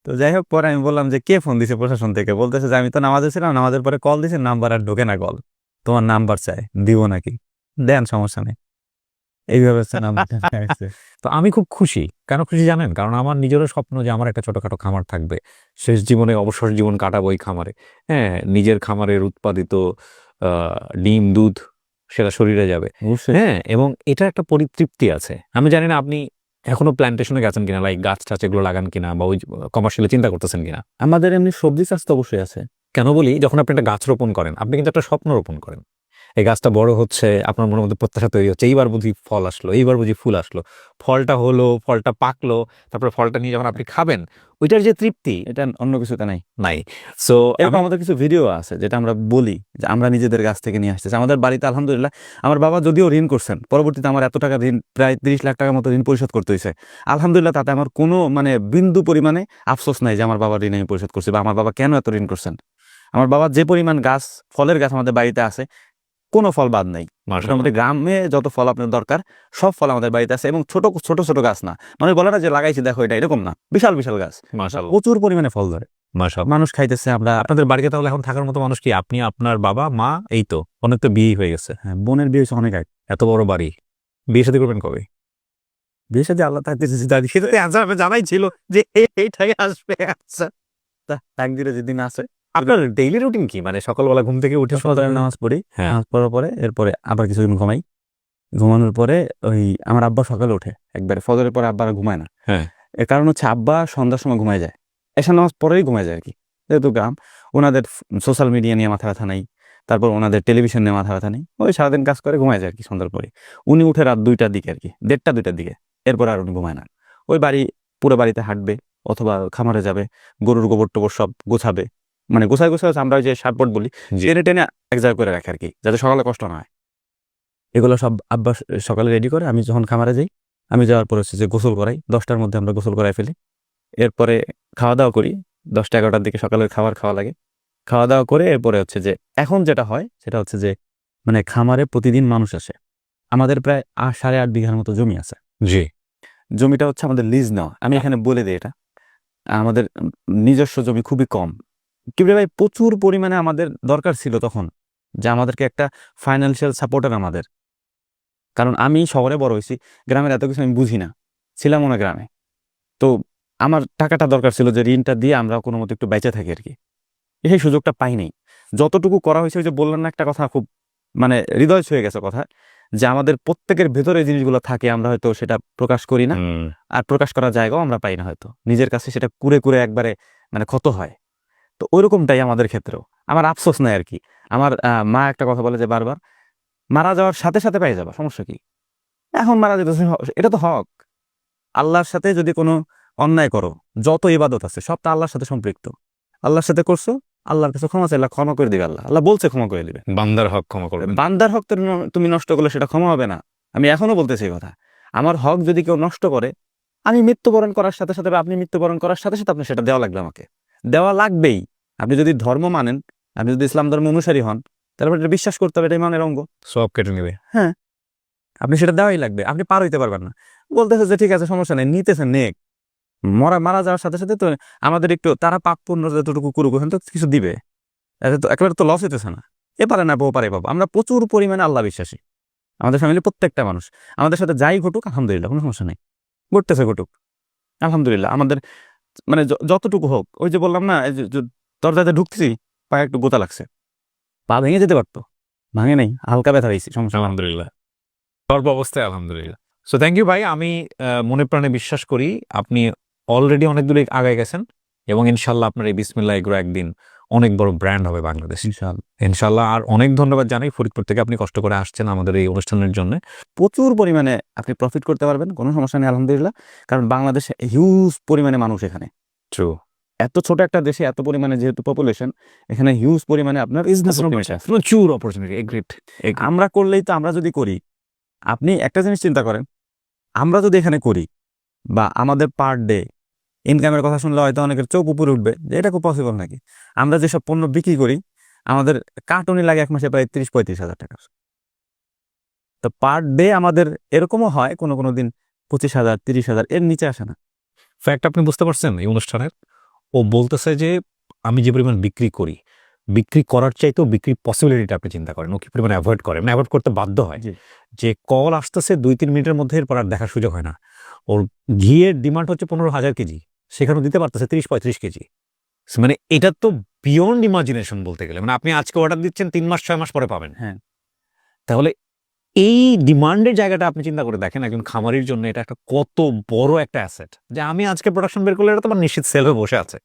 তো যাই হোক, পরে আমি বললাম যে কে ফোন দিছে প্রশাসন থেকে, বলতেছে যে আমি তো নামাজে ছিলাম, নামাজের পরে কল দিছে, নাম্বার আর ঢোকে না কল, তোমার নাম্বার চাই, দিব নাকি? দেন, সমস্যা নেই। এইভাবে হচ্ছে নাম্বার। তো আমি খুব খুশি। কেন খুশি জানেন? কারণ আমার নিজেরও স্বপ্ন যে আমার একটা ছোটখাটো খামার থাকবে, শেষ জীবনে অবসর জীবন কাটাবো এই খামারে। হ্যাঁ, নিজের খামারের উৎপাদিত ডিম দুধ সেটা শরীরে যাবে। হ্যাঁ, এবং এটা একটা পরিতৃপ্তি আছে। আমি জানি না আপনি এখনো প্ল্যান্টেশনে গেছেন কিনা, লাইক গাছ টাছ এগুলো লাগান কিনা, বা ওই কমার্শিয়ালি চিন্তা করতেছেন কিনা। আমাদের এমনি সবজি চাষ তো অবশ্যই আছে। কেন বলি, যখন আপনি একটা গাছ রোপণ করেন, আপনি কিন্তু একটা স্বপ্ন রোপণ করেন। এই গাছটা বড় হচ্ছে, আপনার মনের মধ্যে প্রত্যাশা তৈরি হচ্ছে, এইবার বুঝি ফল আসলো, এইবার বুঝি ফুল আসলো, ফলটা হলো, ফলটা পাকলো, তারপরে ফলটা নিয়ে যখন আপনি খাবেন, ওইটার যে তৃপ্তি, এটা অন্য কিছুতে নাই। নাই। সো এরকম আমাদের কিছু ভিডিও আছে যেটা আমরা বলি যে আমরা নিজেদের গাছ থেকে নিয়ে আসতেছি। আমাদের বাড়িতে আলহামদুলিল্লাহ আমার বাবা যদিও ঋণ করছেন, পরবর্তীতে আমার এত টাকা ঋণ, প্রায় 30 লাখ টাকার মতো ঋণ পরিশোধ করতে হয়েছে। আলহামদুলিল্লাহ, তাতে আমার কোনো মানে বিন্দু পরিমাণে আফসোস নাই যে আমার বাবার ঋণ আমি পরিশোধ করছি, বা আমার বাবা কেন এত ঋণ করছেন। আমার বাবার যে পরিমাণ গাছ, ফলের গাছ আমাদের বাড়িতে আছে, কোনো ফল বাদ নাই। মোটামুটি গ্রামে যত ফল আপনার দরকার সব ফল আমাদের বাড়িতে আছে, এবং ছোট ছোট ছোট গাছ না, মানে বলে না যে লাগাইছি দেখো এটা, এরকম না, বিশাল বিশাল গাছ, মাশাআল্লাহ, প্রচুর পরিমাণে ফল ধরে, মাশাআল্লাহ। মানুষ খাইতেছে। আমরা আপনাদের বাড়িতে তাহলে এখন থাকার মতো মানুষ কি? আপনি, আপনার বাবা মা, এই তো অনেক তো বিয়ে হয়ে গেছে। হ্যাঁ, বোনের বিয়ে হয়েছে অনেক আগে। এত বড় বাড়ি, বিয়ে শাদী করবেন কবে? বিয়ে সাথে আল্লাহ থাকতেছে, সেটা অ্যান্সার আমি জানাই ছিল যে এইটাই আসবে। আচ্ছা, একদিনে যেদিন আছে। আপনার ডেইলি রুটিন কি? মানে সকালবেলা ঘুম থেকে উঠে সকালে নামাজ পড়ি, হ্যাঁ, নামাজ পড়ার পরে এরপরে আবার কিছুদিন ঘুমাই, ঘুমানোর পরে ওই আমার আব্বা সকালে ওঠে একবারে, ফজরের পরে আব্বা আর ঘুমায় না। হ্যাঁ, এর কারণ হচ্ছে আব্বা সন্ধ্যার সময় ঘুমায় যায়, এশার নামাজ পরেই ঘুমায় যায় আর কি। যেহেতু গ্রাম, ওনাদের সোশ্যাল মিডিয়া নিয়ে মাথা ব্যথা নেই, তারপর ওনাদের টেলিভিশন নিয়ে মাথা ব্যথা নেই, ওই সারাদিন কাজ করে ঘুমায় যায় আর কি সন্ধ্যার পরে। উনি উঠে রাত 2টার দিকে আর কি, 1:30-2টার দিকে, এরপর আর উনি ঘুমায় না। ওই পুরো বাড়িতে হাঁটবে, অথবা খামারে যাবে, গরুর গোবর টোবর সব গোছাবে, মানে গোছায় গোছায় আমরা ওই যে সারপট বলি, টেনে টেনে এক জায়গায় করে রাখে আর কি, যাতে সকালে কষ্ট না হয়। এগুলো সব আব্বা সকালে রেডি করে আমি যখন খামারে যাই, আমি যাওয়ার পরে হচ্ছে যে গোসল করাই, 10টার মধ্যে আমরা গোসল করাই ফেলি। এরপরে খাওয়া দাওয়া করি, 10টা 11টার দিকে সকালের খাবার খাওয়া লাগে। খাওয়া দাওয়া করে এরপরে হচ্ছে যে এখন যেটা হয় সেটা হচ্ছে যে মানে খামারে প্রতিদিন মানুষ আসে। আমাদের প্রায় 8.5 বিঘার মতো জমি আছে। জি। জমিটা হচ্ছে আমাদের লিজ নেওয়া। আমি এখানে বলে দিই এটা, আমাদের নিজস্ব জমি খুবই কম। কিবরে ভাই প্রচুর পরিমাণে আমাদের দরকার ছিল তখন যে আমাদেরকে একটা ফাইন্যান্সিয়াল সাপোর্টার আমাদের। কারণ আমি শহরে বড় হয়েছি, গ্রামের এত কিছু আমি বুঝি না, ছিলাম না গ্রামে। তো আমার টাকাটা দরকার ছিল যে ঋণটা দিয়ে আমরা কোনো মতো একটু বেঁচে থাকি আর কি। সেই সুযোগটা পাই নাই। যতটুকু করা হয়েছে, ওই যে বললাম না একটা কথা খুব মানে হৃদয় ছুঁয়ে গেছে কথা, যে আমাদের প্রত্যেকের ভেতরে এই জিনিসগুলো থাকে, আমরা হয়তো সেটা প্রকাশ করি না, আর প্রকাশ করার জায়গাও আমরা পাই না, হয়তো নিজের কাছে সেটা কুরে কুরে একবারে মানে ক্ষত হয়। তো ওইরকমটাই আমাদের ক্ষেত্রেও। আমার আফসোস নাই আর কি। আমার মা একটা কথা বলে যে বারবার, মারা যাওয়ার সাথে সাথে পেয়ে যাবা, সমস্যা কি? এখন মারা যেতেছে, এটা তো হক। আল্লাহর সাথে যদি কোনো অন্যায় করো, যত ইবাদত আছে সব তো আল্লাহর সাথে সম্পৃক্ত। আল্লাহর সাথে করছো, আল্লাহর কাছে ক্ষমা চাইলে ক্ষমা করে দিবে আল্লাহ। আল্লাহ বলছে ক্ষমা করে দিবে। বান্দার হক ক্ষমা করবেন। বান্দার হক তুমি নষ্ট করলে সেটা ক্ষমা হবে না। আমি এখনো বলতেছি এই কথা। আমার হক যদি কেউ নষ্ট করে, আমি মৃত্যুবরণ করার সাথে সাথে বা আপনি মৃত্যুবরণ করার সাথে সাথে আপনি সেটা দেওয়া লাগবে, আমাকে দেওয়া লাগবেই। আপনি যদি ধর্ম মানেন, আপনি যদি ইসলাম ধর্ম অনুসারী হন, তারপর এটা বিশ্বাস করতে হবে, এটা ইমানের অঙ্গ। সব কেটে নেবে। হ্যাঁ, আপনি সেটা দেওয়াই লাগবে, আপনি পার হইতে পারবেন না। বলতেছে যে ঠিক আছে সমস্যা নেই, নিতেছে নেক। মারা যাওয়ার সাথে সাথে তো আমাদের একটু তারা পাপ পূর্ণ যতটুকু করুক, ওখানে তো কিছু দিবে। এতে তো একেবারে তো লস হইতেছে না। এ পারে না বউ পারে বাবা। আমরা প্রচুর পরিমাণে আল্লাহ বিশ্বাসী, আমাদের ফ্যামিলি প্রত্যেকটা মানুষ। আমাদের সাথে যাই ঘটুক আলহামদুলিল্লাহ, কোনো সমস্যা নেই, ঘটতেছে ঘটুক আলহামদুলিল্লাহ। আমাদের মানে যতটুকু হোক, ওই যে বললাম না, এই যে দরজাতে ঢুকতেছি, পায়ে একটু গোতা লাগছে, পা ভেঙে যেতে পারতো, ভাঙে নেই, হালকা ব্যথা হয়েছি, সমস্যা নেই। আলহামদুলিল্লাহ, সর্ব অবস্থায় আলহামদুলিল্লাহ। সো থ্যাংক ইউ ভাই। আমি মনে প্রাণে বিশ্বাস করি আপনি অলরেডি অনেক দূরে আগায় গেছেন, এবং ইনশাল্লাহ আপনার এই বিসমিল্লাহ এগ্রো একদিন অনেক বড় ব্র্যান্ড হবে বাংলাদেশ ইনশাআল্লাহ। ইনশাল্লাহ। আর অনেক ধন্যবাদ জানাই ফরিদপুর থেকে, আপনি কষ্ট করে আসছেন আমাদের এই অনুষ্ঠানের জন্য। প্রচুর পরিমাণে আপনি প্রফিট করতে পারবেন, কোনো সমস্যা নেই আলহামদুলিল্লাহ। কারণ বাংলাদেশে হিউজ পরিমাণে মানুষ এখানে, ট্রু। এত ছোট একটা দেশে এত পরিমাণে যেহেতু পপুলেশন, এখানে হিউজ পরিমাণে আপনার বিজনেস অপরচুনিটি আছে। প্রচুর অপরচুনিটি। এগ্রিড। আমরা করলেই তো, আমরা যদি করি, আপনি একটা জিনিস চিন্তা করেন, আমরা যদি এখানে করি বা আমাদের পার ডে ইনকামের কথা শুনলে হয়তো অনেকের চোখ উপরে উঠবে যে এটা খুব পসিবল নাকি। আমরা যেসব পণ্য বিক্রি করি, আমাদের কার্টুনই লাগে 1 মাসে প্রায় 30-35 হাজার টাকা। তো পার ডে আমাদের এরকমও হয় কোনো কোনো দিন 25,000 30,000 এর নিচে আসে না। ফ্যাক্ট আপনি বুঝতে পারছেন এই অনুষ্ঠানের? ও বলতেছে যে আমি যে পরিমাণ বিক্রি করি, বিক্রি করার চাইতেও বিক্রির পসিবিলিটিটা আপনি চিন্তা করেন। ও কি পরিমাণ অ্যাভয়েড করে, মানে অ্যাভয়েড করতে বাধ্য হয়। জি। যে কল আসতেছে 2-3 মিনিটের মধ্যে, এরপর আর দেখার সুযোগ হয় না। ওর ঘিয়ের ডিমান্ড হচ্ছে 15,000 কেজি, সেখানেও দিতে পারতেছে 30-35 কেজি। মানে এটা তো বিয়ন্ড ইমাজিনেশন বলতে গেলে। মানে আপনি আজকে অর্ডার দিচ্ছেন, 3 মাস 6 মাস পরে পাবেন। হ্যাঁ। তাহলে এই ডিমান্ডের জায়গাটা আপনি চিন্তা করে দেখেন, একজন খামারির জন্য এটা একটা কত বড় একটা অ্যাসেট, যে আমি আজকে প্রোডাকশন বের করলে এটা তো আমার নিশ্চিত সেল হয়ে বসে আছে,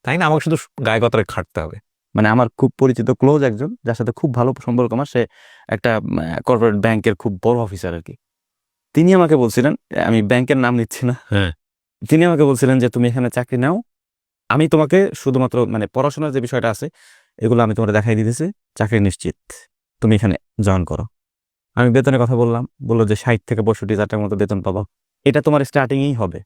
তাই না? আমাকে শুধু গায়ে গতরে খাটতে হবে। মানে আমার খুব পরিচিত ক্লোজ একজন, যার সাথে খুব ভালো সম্পর্ক আমার, সে একটা কর্পোরেট ব্যাংকের খুব বড় অফিসার আর কি। তিনি আমাকে বলছিলেন, আমি ব্যাংকের নাম নিচ্ছি না, হ্যাঁ। তিনি আমাকে বলছিলেন যে তুমি এখানে চাকরি নাও, আমি তোমাকে শুধুমাত্র মানে পড়াশোনার যে বিষয়টা আছে এগুলো আমি তোমাকে দেখাই দিতেছি, চাকরি নিশ্চিত, তুমি এখানে জয়েন করো। আমি বেতনের কথা বললাম, বললো যে 60 থেকে 65 হাজার টাকার মতো বেতন পাবো, এটা তোমার স্টার্টিংই হবে।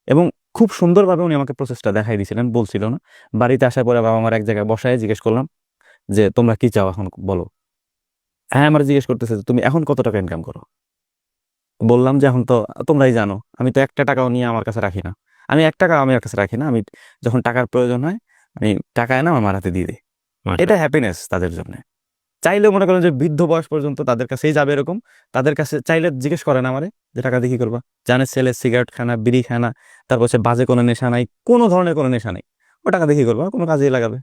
এবং খুব সুন্দরভাবে উনি আমাকে প্রসেসটা দেখাই দিয়েছিলেন, বলছিল না। বাড়িতে আসার পরে বাবা আমার এক জায়গায় বসায় জিজ্ঞেস করলাম যে তোমরা কি চাও এখন বলো। হ্যাঁ, আমার জিজ্ঞেস করতেছে যে তুমি এখন কত টাকা ইনকাম করো। বললাম যে এখন তো তোমরাই জানো, আমি তো একটা টাকাও নিয়ে আমার কাছে রাখি না, আমি 1 টাকা আমার কাছে রাখি না, আমি যখন টাকার প্রয়োজন হয় আমি টাকা এনে আমার হাতে দিয়ে দিই। এটা হ্যাপিনেস তাদের জন্য। চাইলে মনে করেন যে বৃদ্ধ বয়স পর্যন্ত তাদের কাছেই যাবে এরকম, তাদের কাছে চাইলে জিজ্ঞেস করে না আমারে যে টাকা দিয়ে কি করবা। জানে ছেলে সিগারেট খানা, বিড়ি খানা, তারপর হচ্ছে বাজে কোনো নেশা নাই, কোনো ধরনের কোনো নেশা নেই, ও টাকা দিয়ে কি করবা, কোনো কাজেই লাগাবে।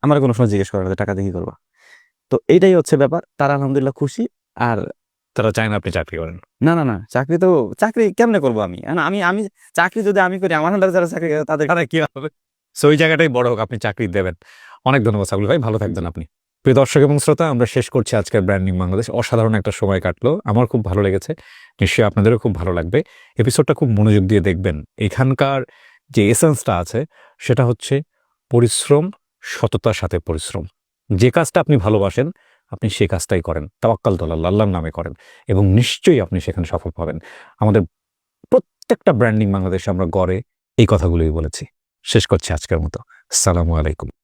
আমার কোনো সময় জিজ্ঞেস করে না যে টাকা দিয়ে কি করবা। তো এইটাই হচ্ছে ব্যাপার, তারা আলহামদুলিল্লাহ খুশি। আর তারা চায় না আপনি চাকরি করেন। না না না, চাকরি কেমনে করবো আমি, আমি আমি চাকরি যদি আমি করি, আমার আন্ডারে যারা চাকরি করে তাদের কি হবে? সো ওই জায়গাটাই বড় হোক, আপনি চাকরি দেবেন। অনেক ধন্যবাদ সাবুল ভাই, ভালো থাকবেন আপনি। প্রিয় দর্শক এবং শ্রোতা, আমরা শেষ করছি আজকের ব্র্যান্ডিং বাংলাদেশ। অসাধারণ একটা সময় কাটলো, আমার খুব ভালো লেগেছে, নিশ্চয়ই আপনাদেরও খুব ভালো লাগবে। এপিসোডটা খুব মনোযোগ দিয়ে দেখবেন। এখানকার যে এসেন্সটা আছে সেটা হচ্ছে পরিশ্রম, সততার সাথে পরিশ্রম। যে কাজটা আপনি ভালোবাসেন আপনি সেই কাজটাই করেন, তাওয়াক্কাল তো আল্লাহ, আল্লাহর নামে করেন, এবং নিশ্চয়ই আপনি সেখানে সফল পাবেন। আমাদের প্রত্যেকটা ব্র্যান্ডিং বাংলাদেশে আমরা গড়ে এই কথাগুলোই বলেছি। শেষ করছি আজকের মতো। আসসালামু আলাইকুম।